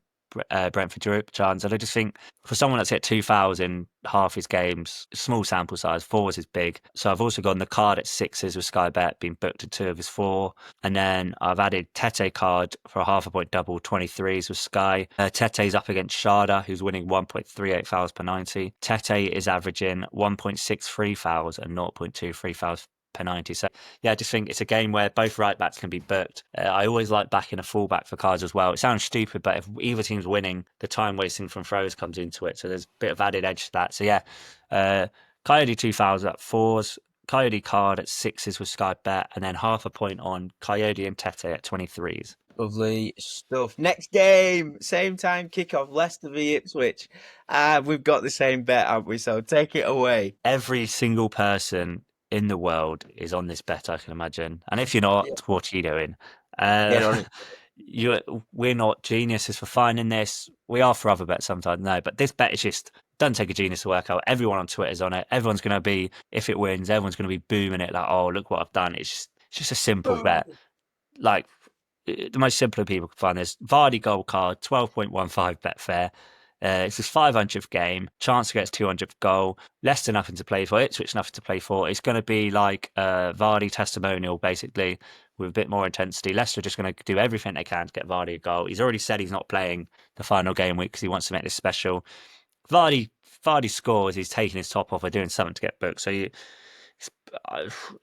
Brentford Europa chance. And I just think for someone that's hit 2,000 half his games, small sample size, fours is big. So I've also gone the card at sixes with Sky Bet, being booked at 2 of his 4. And then I've added Tete card for a half a point double, 23s with Sky. Tete's up against Sharda, who's winning 1.38 fouls per 90. Tete is averaging 1.63 fouls and 0.23 fouls per 90. So yeah, I just think it's a game where both right backs can be booked. I always like backing a fullback for cards as well. It sounds stupid, but if either team's winning, the time wasting from throws comes into it. So there's a bit of added edge to that. So yeah, Coyote 2000 at 4s, Coyote card at 6s with Sky Bet, and then half a point on Coyote and Tete at 23s.
Lovely stuff. Next game, same time kickoff, Leicester v Ipswich. We've got the same bet, haven't we? So take it away.
Every single person in the world is on this bet, I can imagine. And if you're not,
Yeah.
what are you doing?
Get on it.
We're not geniuses for finding this. We are for other bets sometimes, no. But this bet is just doesn't take a genius to work out. Everyone on Twitter's on it. Everyone's going to be, if it wins, everyone's going to be booming it like, oh, look what I've done. It's just a simple bet. Like the most simpler people can find this. Vardy gold card, 12.15 Betfair. It's his 500th game. Chance to get his 200th goal. Leicester nothing to play for. Ipswich nothing to play for. It's going to be like Vardy testimonial, basically, with a bit more intensity. Leicester are just going to do everything they can to get Vardy a goal. He's already said he's not playing the final game week because he wants to make this special. Vardy scores. He's taking his top off or doing something to get booked. So it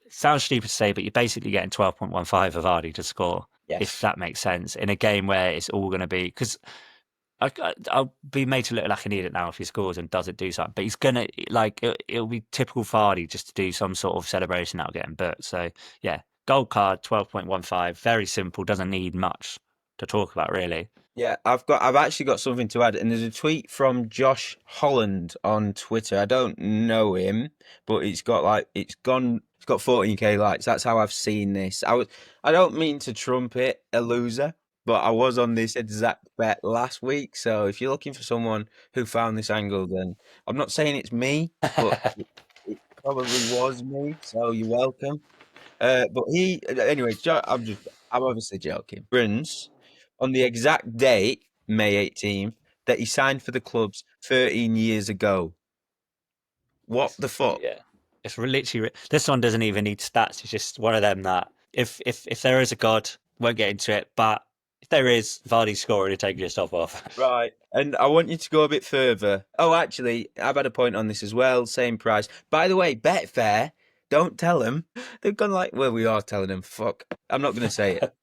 sounds stupid to say, but you're basically getting 12.15 of Vardy to score,
Yes.
if that makes sense, in a game where it's all going to be because. I'll be made to look like an idiot now if he scores and doesn't do something. But he's gonna it'll be typical Vardy just to do some sort of celebration that'll get him booked. So yeah, gold card 12.15, very simple, doesn't need much to talk about really.
Yeah, I've actually got something to add, and there's a tweet from Josh Holland on Twitter. I don't know him, but it's got 14k likes. That's how I've seen this. I don't mean to trumpet a loser, but I was on this exact bet last week. So if you're looking for someone who found this angle, then I'm not saying it's me, but it probably was me. So you're welcome. But anyway, I'm obviously joking. Bruns, on the exact date, May 18th, that he signed for the clubs 13 years ago. What the fuck?
Yeah, it's literally this one doesn't even need stats. It's just one of them that if there is a god, won't get into it, but if there is, Vardy's scoring to take your stuff off.
Right. And I want you to go a bit further. Oh, actually, I've had a point on this as well. Same price. By the way, Betfair, don't tell them. They've gone like, well, we are telling them. Fuck. I'm not going to say it.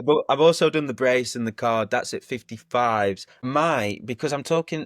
But I've also done the brace and the card. That's at 55s. Because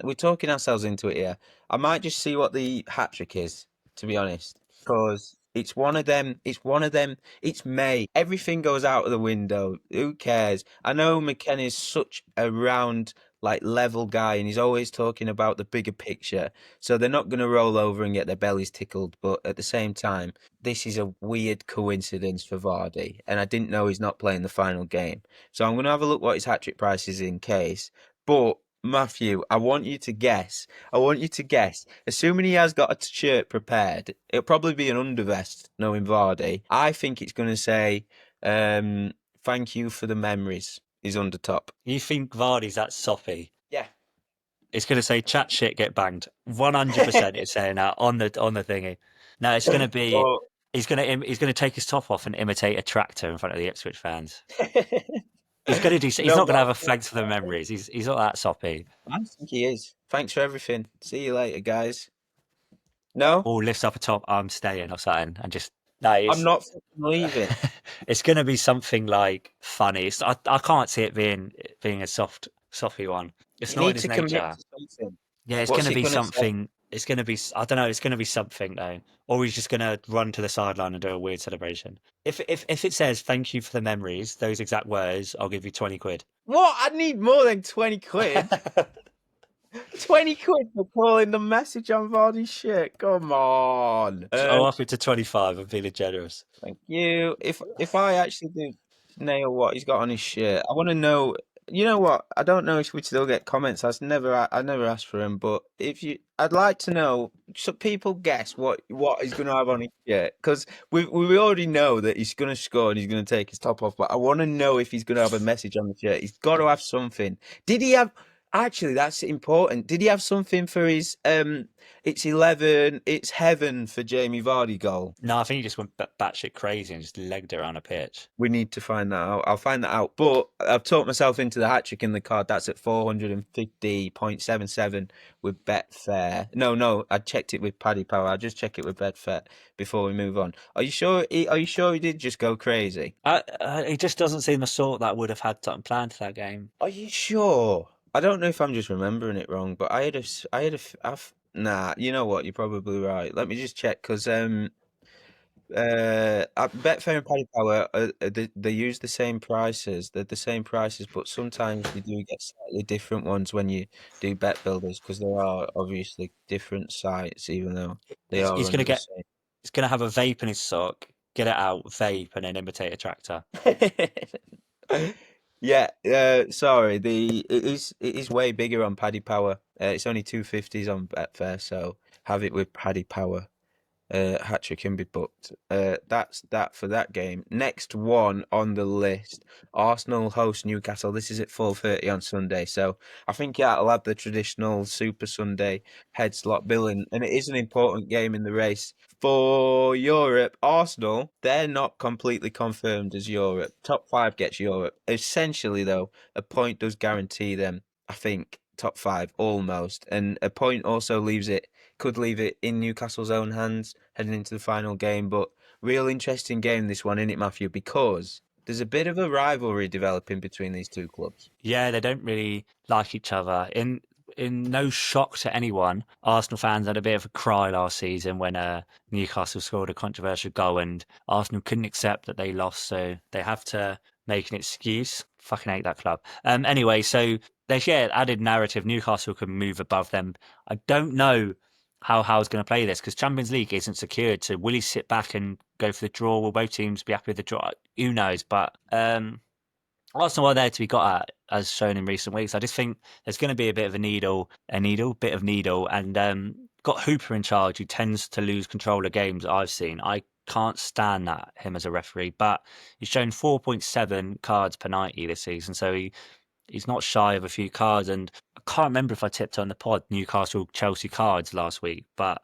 we're talking ourselves into it here. I might just see what the hat trick is, to be honest. Because it's one of them. It's one of them. It's May. Everything goes out of the window. Who cares? I know McKenna's such a round, like level guy, and he's always talking about the bigger picture. So they're not going to roll over and get their bellies tickled. But at the same time, this is a weird coincidence for Vardy, and I didn't know he's not playing the final game. So I'm going to have a look what his hat trick price is in case. But Matthew, I want you to guess. I want you to guess. Assuming he has got a shirt prepared, it'll probably be an undervest, knowing Vardy. I think it's going to say, "Thank you for the memories." Is under top.
You think Vardy's that soppy?
Yeah.
It's going to say chat shit, get banged. 100% it's saying that on the thingy. No, it's going to be
Well,
he's going to take his top off and imitate a tractor in front of the Ipswich fans. He's going to do. He's
You know
not going to have
what?
a thanks for the memories. He's not that soppy.
I think he is. Thanks for everything. See you later, guys. No,
Or lifts up a top, I'm staying or something, and just no.
I'm not fucking leaving.
It's going to be something like funny. I can't see it being a soppy one. It's
You
not in
need
his
to commit
nature.
to something.
Yeah, it's
What's
going to
it
be
gonna say?
something. It's going to be. I don't know. It's going to be something though, or he's just going to run to the sideline and do a weird celebration. If it says "Thank you for the memories," those exact words, I'll give you 20 quid.
What? I need more than 20 quid. 20 quid for calling the message on Vardy's shit. Come on.
I'll up it to 25. I'm feeling generous.
Thank you. If I actually do nail what he's got on his shirt, I want to know. You know what? I don't know if we'd still get comments. I never asked for them, but I'd like to know. So people guess what he's going to have on his shirt because we already know that he's going to score and he's going to take his top off. But I want to know if he's going to have a message on the shirt. He's got to have something. Did he have? Actually, that's important. Did he have something for his it's 11, it's heaven for Jamie Vardy goal?
No, I think he just went batshit crazy and just legged it around a pitch.
We need to find that out. I'll find that out. But I've talked myself into the hat trick in the card. That's at 450.77 with Betfair. No, I checked it with Paddy Power. I'll just check it with Betfair before we move on. Are you sure? Are you sure he did just go crazy?
He just doesn't seem the sort that would have had something planned for that game.
Are you sure? I don't know if I'm just remembering it wrong, but nah. You know what? You're probably right. Let me just check because Betfair and Paddy Power, they use the same prices. They're the same prices, but sometimes you do get slightly different ones when you do bet builders because there are obviously different sites, even though they
He's,
are
he's
under
gonna
the
get.
same.
He's gonna have a vape in his sock. Get it out, vape, and then imitate a tractor.
Yeah, sorry. It is way bigger on Paddy Power. It's only 250s on Betfair, so have it with Paddy Power. Hat trick can be booked. That's that for that game. Next one on the list: Arsenal host Newcastle. This is at 4:30 on Sunday, so I think that'll have the traditional Super Sunday head slot billing, and it is an important game in the race for Europe. Arsenal, they're not completely confirmed as Europe. Top five gets Europe. Essentially, though, a point does guarantee them. I think top five almost, and a point also could leave it in Newcastle's own hands heading into the final game. But real interesting game this one, isn't it, Matthew? Because there's a bit of a rivalry developing between these two clubs.
Yeah, they don't really like each other. In no shock to anyone, Arsenal fans had a bit of a cry last season when Newcastle scored a controversial goal and Arsenal couldn't accept that they lost, so they have to make an excuse. Fucking hate that club. Anyway, so there's added narrative. Newcastle can move above them. I don't know how Howe's going to play this because Champions League isn't secured. So will he sit back and go for the draw? Will both teams be happy with the draw? Who knows? But Arsenal are there to be got at, as shown in recent weeks. I just think there's going to be a bit of bit of needle, and got Hooper in charge, who tends to lose control of games. I've seen. I can't stand that him as a referee, but he's shown 4.7 cards per 90 this season, so he's not shy of a few cards. And I can't remember if I tipped on the pod Newcastle Chelsea cards last week, but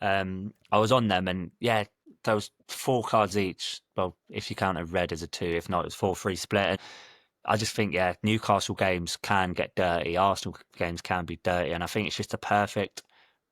I was on them, and yeah, there was 4 cards each. Well, if you count a red as a 2, if not, it was 4-3 split. I just think, yeah, Newcastle games can get dirty. Arsenal games can be dirty. And I think it's just a perfect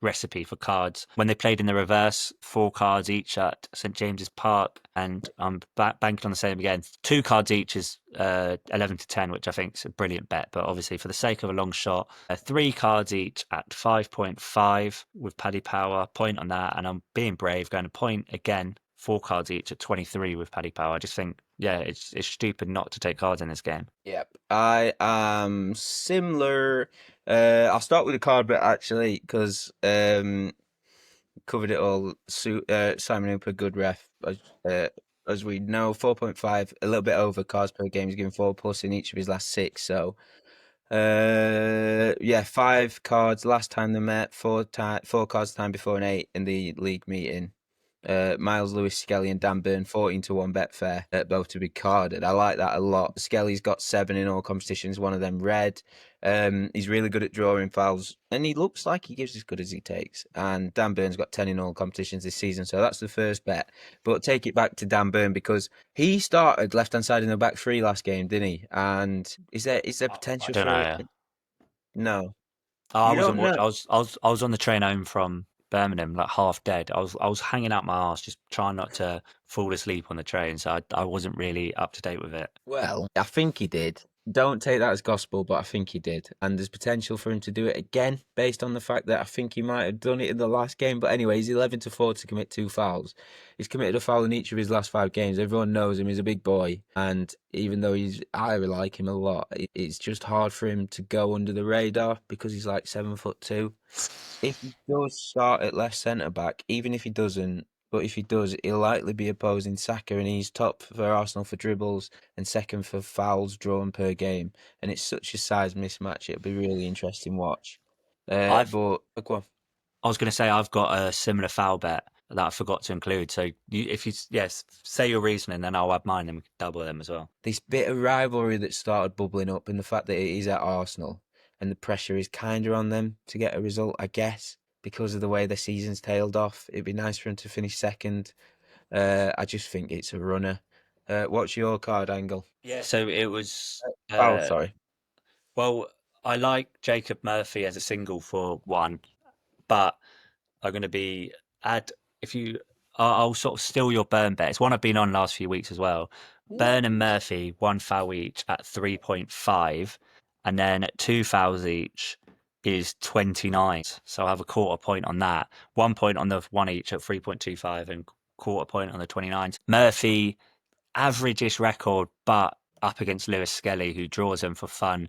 recipe for cards. When they played in the reverse, 4 cards each at St James's Park. And I'm banking on the same again. 2 cards each is 11 to 10, which I think is a brilliant bet. But obviously, for the sake of a long shot, 3 cards each at 5.5 with Paddy Power. Point on that. And I'm being brave, going to point again. 4 cards each at 23 with Paddy Power. I just think, yeah, it's stupid not to take cards in this game.
Yep, I am similar. I'll start with the card bit actually because covered it all. Simon Hooper, good ref. As we know, 4.5, a little bit over cards per game. He's given 4+ in each of his last 6. So, yeah, 5 cards last time they met. 4 cards the time before an 8 in the league meeting. Miles Lewis, Skelly, and Dan Burn 14-1 Betfair, both to be carded. I like that a lot. Skelly's got 7 in all competitions, one of them red. He's really good at drawing fouls, and he looks like he gives as good as he takes. And Dan Burn's got 10 in all competitions this season, so that's the first bet. But take it back to Dan Burn because he started left hand side in the back 3 last game, didn't he? And is there
I
potential
don't
for
know.
no?
I
You
wasn't
don't know.
watching. I was on the train home from Birmingham, like half dead. I was hanging out my arse, just trying not to fall asleep on the train. So I wasn't really up to date with it.
Well, I think he did. Don't take that as gospel, but I think he did. And there's potential for him to do it again based on the fact that I think he might have done it in the last game. But anyway, he's 11 to 4 to commit 2 fouls. He's committed a foul in each of his last 5 games. Everyone knows him. He's a big boy. And even though I like him a lot, it's just hard for him to go under the radar because he's like 7'2". If he does start at left centre back, even if he doesn't, but if he does, he'll likely be opposing Saka, and he's top for Arsenal for dribbles and second for fouls drawn per game. And it's such a size mismatch; it'll be really interesting watch.
I've
But go on.
I was going to say I've got a similar foul bet that I forgot to include. So if you yes, say your reasoning, then I'll add mine, and we can double them as well.
This bit of rivalry that started bubbling up, and the fact that it is at Arsenal. and the pressure is kind of on them to get a result, I guess, because of the way the season's tailed off. It'd be nice for them to finish second. I just think it's a runner. What's your card angle?
Yeah, so it was.
Oh, sorry.
Well, I like Jacob Murphy as a single for one, but I'm going to be add if you. I'll sort of steal your Burn bet. It's one I've been on last few weeks as well. Burn and Murphy, one foul each at 3.5, and then two fouls each is 29. So I have a quarter point on that. 1 point on the one each at 3.25 and quarter point on the 29s. Murphy, average-ish record, but up against Lewis Skelly, who draws him for fun.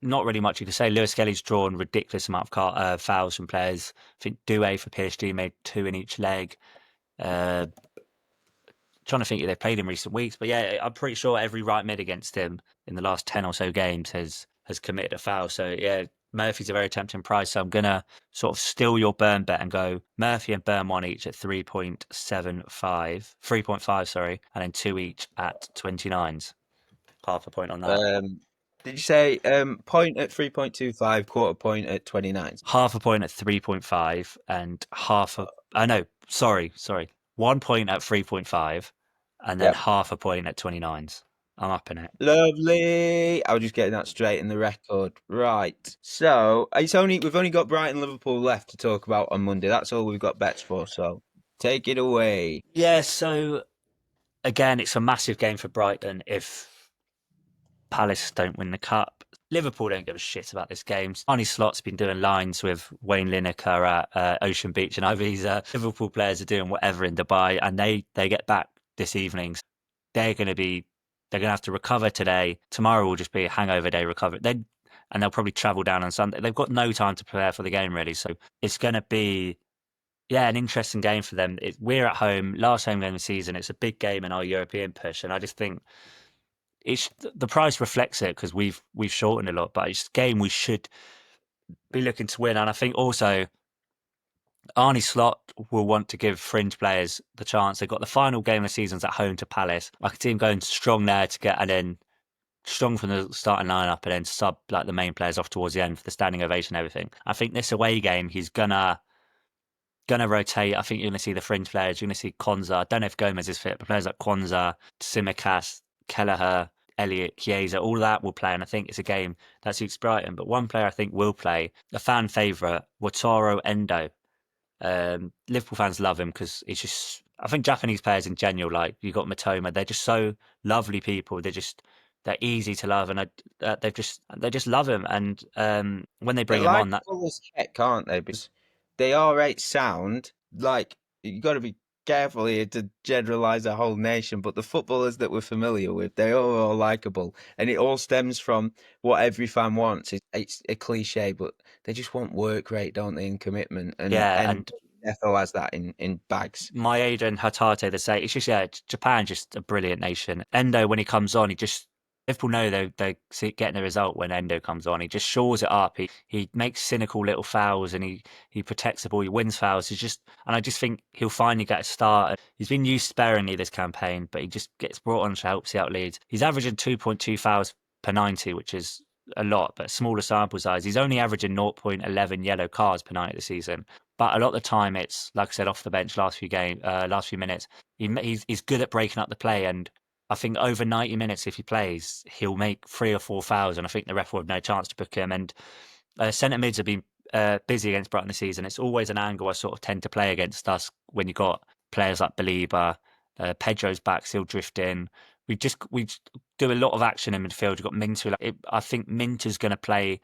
Not really much you can say. Lewis Skelly's drawn ridiculous amount of fouls from players. I think Doué for PSG made 2 in each leg. Uh, Trying to think if they've played in recent weeks, but yeah, I'm pretty sure every right mid against him in the last 10 or so games has committed a foul. So yeah, Murphy's a very tempting price. So I'm gonna sort of steal your Burn bet and go Murphy and Burn one each at 3.5, sorry, and then two each at 29s. Half a point on that.
Did you say point at 3.25, quarter point at 29?
Half a point at 3.5 and half a no, sorry. 1 point at 3.5 and then
Yep.
half a point at 29s. I'm up in it.
Lovely. I was just getting that straight in the record. Right. So we've only got Brighton Liverpool left to talk about on Monday. That's all we've got bets for. So take it away.
Yeah, so again, it's a massive game for Brighton if Palace don't win the cup. Liverpool don't give a shit about this game. Arnie Slot's been doing lines with Wayne Lineker at Ocean Beach, and over these Liverpool players are doing whatever in Dubai, and they get back this evening. They're gonna have to recover today. Tomorrow will just be a hangover day recover. And they'll probably travel down on Sunday. They've got no time to prepare for the game really, so it's gonna be an interesting game for them. We're at home, last home game of the season. It's a big game in our European push, and I just think the price reflects it because we've shortened a lot, but it's a game we should be looking to win. And I think also Arnie Slot will want to give fringe players the chance. They've got the final game of the season's at home to Palace. I could see him going strong there to get and then strong from the starting lineup and then sub like the main players off towards the end for the standing ovation and everything. I think this away game he's gonna rotate. I think you're gonna see the fringe players. You're gonna see Konza. I don't know if Gomez is fit, but players like Kwanzaa, Simicast, Kelleher, Elliot, Chiesa, all that will play, and I think it's a game that suits Brighton. But one player I think will play, a fan favourite, Wataru Endo. Liverpool fans love him because it's just. I think Japanese players in general, like you got Matoma, they're just so lovely people. They're easy to love, and they just love him. And when they
They're
bring him on, that
likeable as heck, aren't they? Because they are right sound. Like you got to be careful here to generalize a whole nation, but the footballers that we're familiar with, they are all likable, and it all stems from what every fan wants. It's a cliche, but they just want work rate, don't they, and commitment,
yeah,
and
and
Defo has that in bags.
Maeda and Hatate, they say it's just Japan's just a brilliant nation. Endo when he comes on, he just Liverpool know they getting the result when Endo comes on. He just shores it up. He makes cynical little fouls and he protects the ball. He wins fouls. I just think he'll finally get a start. He's been used sparingly this campaign, but he just gets brought on to help see out Leeds. He's averaging 2.2 fouls per 90, which is a lot, but smaller sample size. He's only averaging 0.11 yellow cards per 90 this season. But a lot of the time, it's like I said, off the bench, last few minutes. He's good at breaking up the play, and I think over 90 minutes, if he plays, he'll make 3 or 4 fouls, and I think the ref will have no chance to book him. And centre mids have been busy against Brighton this season. It's always an angle I sort of tend to play against us when you got players like Baliba, Pedro's back, still drift in. We do a lot of action in midfield. You've got Minter. I think Minter's going to play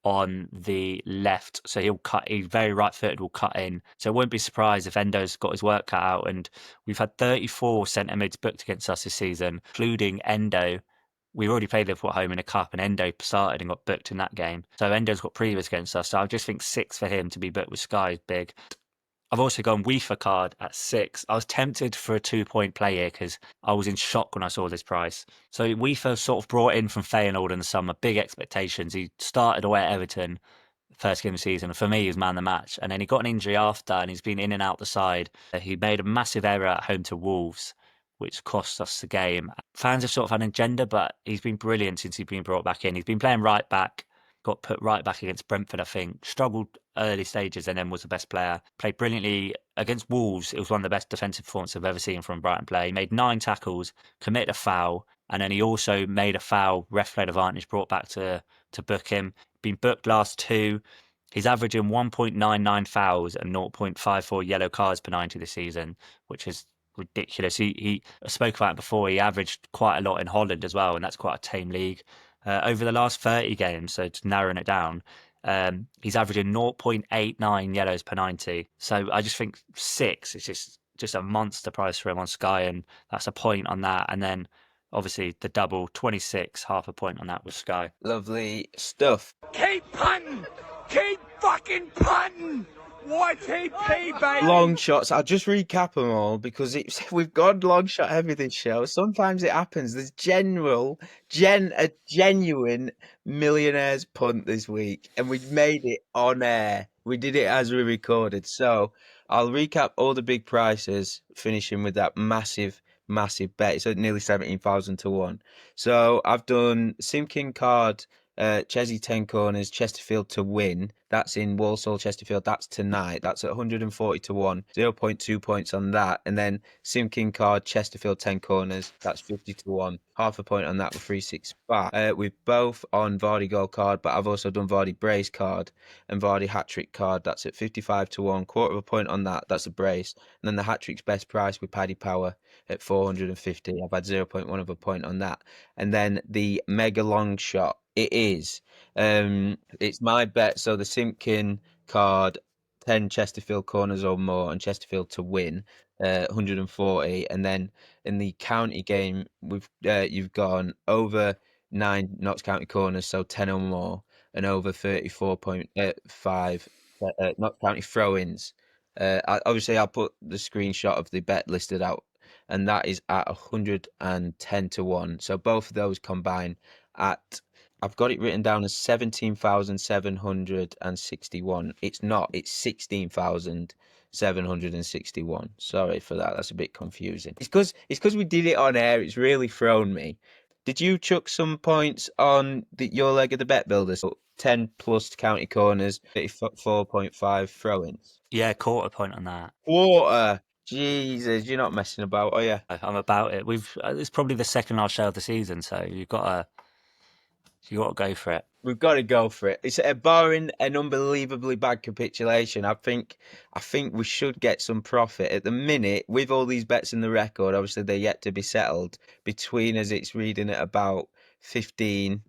on the left, so he'll cut. He's very right-footed. Will cut in, so I won't be surprised if Endo's got his work cut out. And we've had 34 centre mids booked against us this season, including Endo. We already played Liverpool at home in a cup, and Endo started and got booked in that game. So Endo's got previous against us. So I just think 6 for him to be booked with Sky is big. I've also gone Weaver card at 6. I was tempted for a 2-point play here because I was in shock when I saw this price. So Weaver sort of brought in from Feyenoord in the summer, big expectations. He started away at Everton, first game of the season. For me, he was man of the match. And then he got an injury after and he's been in and out the side. He made a massive error at home to Wolves. which cost us the game. Fans have sort of had an agenda, but he's been brilliant since he's been brought back in. He's been playing right back, got put right back against Brentford, I think. Struggled early stages and then was the best player. Played brilliantly against Wolves. It was one of the best defensive performances I've ever seen from Brighton play. He made 9 tackles, committed a foul, and then he also made a foul, ref played advantage, brought back to book him. Been booked last 2. He's averaging 1.99 fouls and 0.54 yellow cards per 90 this season, which is ridiculous. He I spoke about it before. He averaged quite a lot in Holland as well, and that's quite a tame league. Over the last 30 games, so just narrowing it down, he's averaging 0.89 yellows per 90. So I just think 6 is just a monster price for him on Sky, and that's a point on that. And then obviously the double 26, half a point on that with Sky.
Lovely stuff.
Keep punting! Keep fucking punting! YTP, baby!
Long shots. I'll just recap them all because we've gone long shot heavy this show. Sometimes it happens. There's a genuine millionaire's punt this week, and we made it on air. We did it as we recorded. So I'll recap all the big prices, finishing with that massive bet. It's at nearly 17,000 to 1. So I've done Simkin card. Chelsea 10 corners, Chesterfield to win. That's in Walsall, Chesterfield. That's tonight. That's at 140 to 1. 0.2 points on that. And then Simkin card, Chesterfield 10 corners. That's 50 to 1. Half a point on that with 365. We're both on Vardy goal card, but I've also done Vardy brace card and Vardy hat trick card. That's at 55 to 1. Quarter of a point on that. That's a brace. And then the hat trick's best price with Paddy Power at 450. I've had 0.1 of a point on that. And then the mega long shot. It is. It's my bet. So the Simpkin card, 10 Chesterfield corners or more, and Chesterfield to win, 140. And then in the county game, you've gone over 9 Notts County corners, so 10 or more, and over 34.5 Notts County throw-ins. Obviously, I'll put the screenshot of the bet listed out, and that is at 110 to 1. So both of those combine at, I've got it written down as 17,761. It's not, it's 16,761. Sorry for that. That's a bit confusing. It's because we did it on air. It's really thrown me. Did you chuck some points on your leg of the bet builders? 10 plus county corners, 34.5 throw-ins.
Yeah, quarter point on that.
Quarter. Jesus, you're not messing about, are you?
I'm about it. It's probably the second last show of the season, so you got to go for it.
We've got to go for it. It's barring an unbelievably bad capitulation. I think we should get some profit at the minute with all these bets in the record. Obviously, they're yet to be settled. Between us, it's reading at about 15.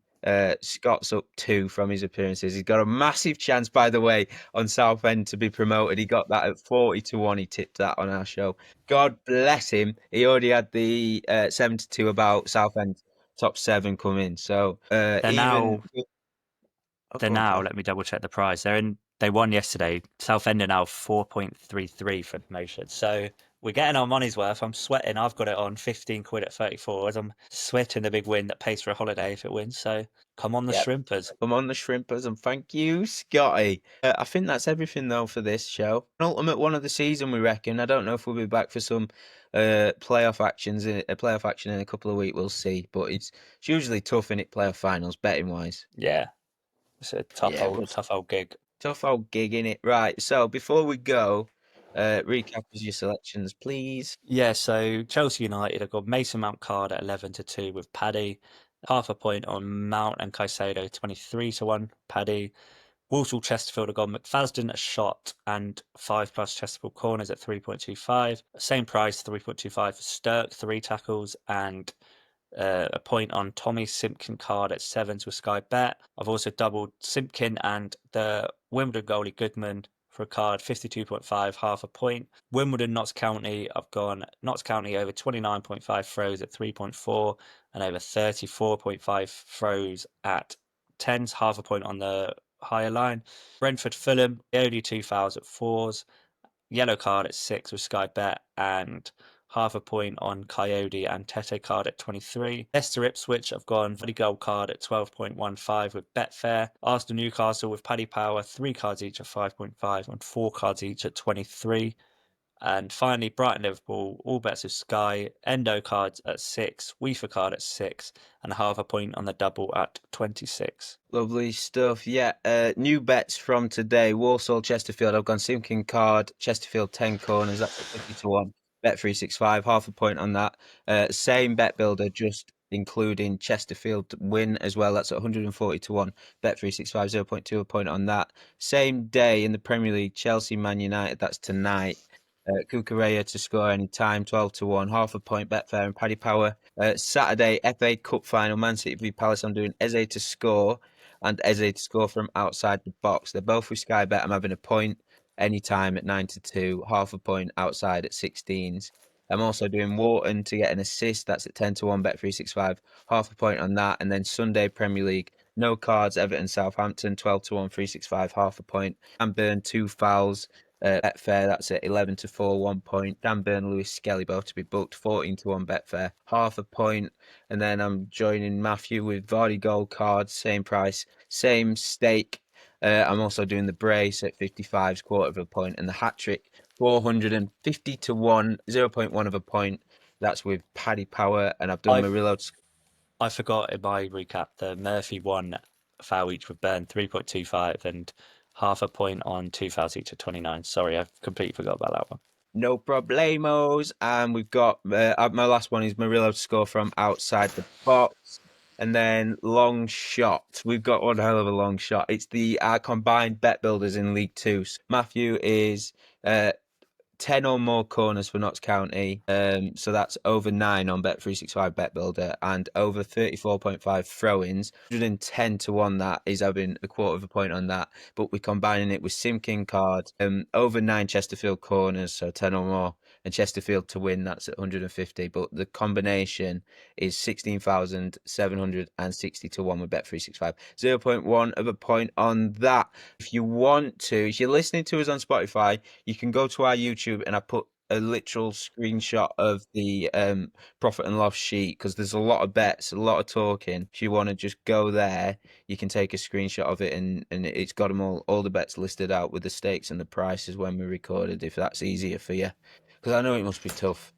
Scott's up 2 from his appearances. He's got a massive chance, by the way, on Southend to be promoted. He got that at 40 to 1. He tipped that on our show. God bless him. He already had the 7 to 2 about Southend top 7 come in. So
They're now.
Pal.
Let me double check the price. They won yesterday. Southend are now 4.33 for promotion. So we're getting our money's worth. I'm sweating. I've got it on 15 quid at 34 as I'm sweating the big win that pays for a holiday if it wins. So come on the Shrimpers.
Come on the Shrimpers, and thank you, Scotty. I think that's everything though for this show. An ultimate one of the season, we reckon. I don't know if we'll be back for some playoff action in a couple of weeks. We'll see, but it's usually tough in it, playoff finals betting wise.
Yeah. It's a tough old gig.
Tough old gig, innit? Right. So before we go, recap us your selections, please.
Yeah. So Chelsea United have got Mason Mount card at 11 to 2 with Paddy. Half a point on Mount and Caicedo, 23 to 1. Paddy. Walsall Chesterfield have got McFadden a shot and 5 plus Chesterfield corners at 3.25. Same price, 3.25 for Sturk, 3 tackles, and a point on Tommy Simpkin card at 7s with Sky Bet. I've also doubled Simpkin and the Wimbledon goalie Goodman for a card, 52.5, half a point. Wimbledon, Notts County, I've gone Notts County over 29.5 throws at 3.4 and over 34.5 throws at 10s, half a point on the higher line. Brentford Fulham, the only 2 fouls at 4s. Yellow card at 6 with Sky Bet and half a point on Coyote and Tete card at 23. Leicester Ipswich, I've gone Vardy gold card at 12.15 with Betfair. Arsenal Newcastle with Paddy Power, 3 cards each at 5.5 and 4 cards each at 23. And finally, Brighton Liverpool, all bets with Sky, Endo cards at 6, UEFA card at 6, and half a point on the double at 26.
Lovely stuff. Yeah, new bets from today. Walsall, Chesterfield. I've gone Simkin card, Chesterfield 10 corners. That's at 50 to 1. Bet 365, half a point on that. Same bet builder, just including Chesterfield win as well. That's at 140 to 1. Bet 365, 0.2 a point on that. Same day in the Premier League, Chelsea, Man United. That's tonight. Kukureya to score any time, 12 to 1, half a point, Betfair and Paddy Power. Saturday, FA Cup final, Man City v Palace. I'm doing Eze to score and Eze to score from outside the box. They're both with Sky Bet. I'm having a point anytime at 9 to 2, half a point outside at 16s. I'm also doing Wharton to get an assist. That's at 10 to 1, Bet 365, half a point on that. And then Sunday, Premier League, no cards, Everton, Southampton, 12 to 1, 365, half a point. And Burn, 2 fouls. Betfair, that's at 11 to 4, 1 point. Dan Burn, Lewis Skelly both to be booked, 14 to 1 Betfair, half a point. And then I'm joining Matthew with Vardy gold cards, same price, same stake. I'm also doing the brace at 55's quarter of a point, and the hat trick 450 to 1, 0.1 of a point. That's with Paddy Power, and I've done Murillo's.
I forgot in my recap the Murphy one foul each with Burn 3.25 and half a point on 2 fouls each at 29. Sorry, I completely forgot about that one.
No problemos. And we've got my last one is Murillo to score from outside the box. And then long shot. We've got one hell of a long shot. It's the combined bet builders in League Two. Matthew is 10 or more corners for Notts County. So that's over 9 on Bet365 Bet Builder and over 34.5 throw-ins. 110 to 1 that is having a quarter of a point on that. But we're combining it with Simkin cards. Over 9 Chesterfield corners, so 10 or more. And Chesterfield to win, that's at 150. But the combination is 16,760 to 1 with Bet365. 0.1 of a point on that. If you want to, if you're listening to us on Spotify, you can go to our YouTube and I put a literal screenshot of the profit and loss sheet because there's a lot of bets, a lot of talking. If you want to just go there, you can take a screenshot of it and it's got them all the bets listed out with the stakes and the prices when we recorded, if that's easier for you. Because I know it must be tough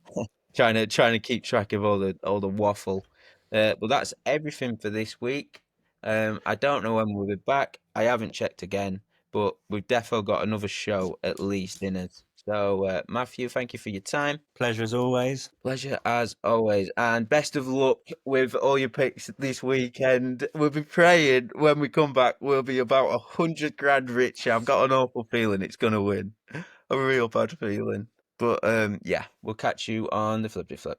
trying to keep track of all the waffle. But that's everything for this week. I don't know when we'll be back. I haven't checked again, but we've definitely got another show at least in us. So, Matthew, thank you for your time.
Pleasure as always.
Pleasure as always. And best of luck with all your picks this weekend. We'll be praying when we come back, we'll be about 100 grand richer. I've got an awful feeling it's going to win. A real bad feeling. But yeah, we'll catch you on the Flippity Flip.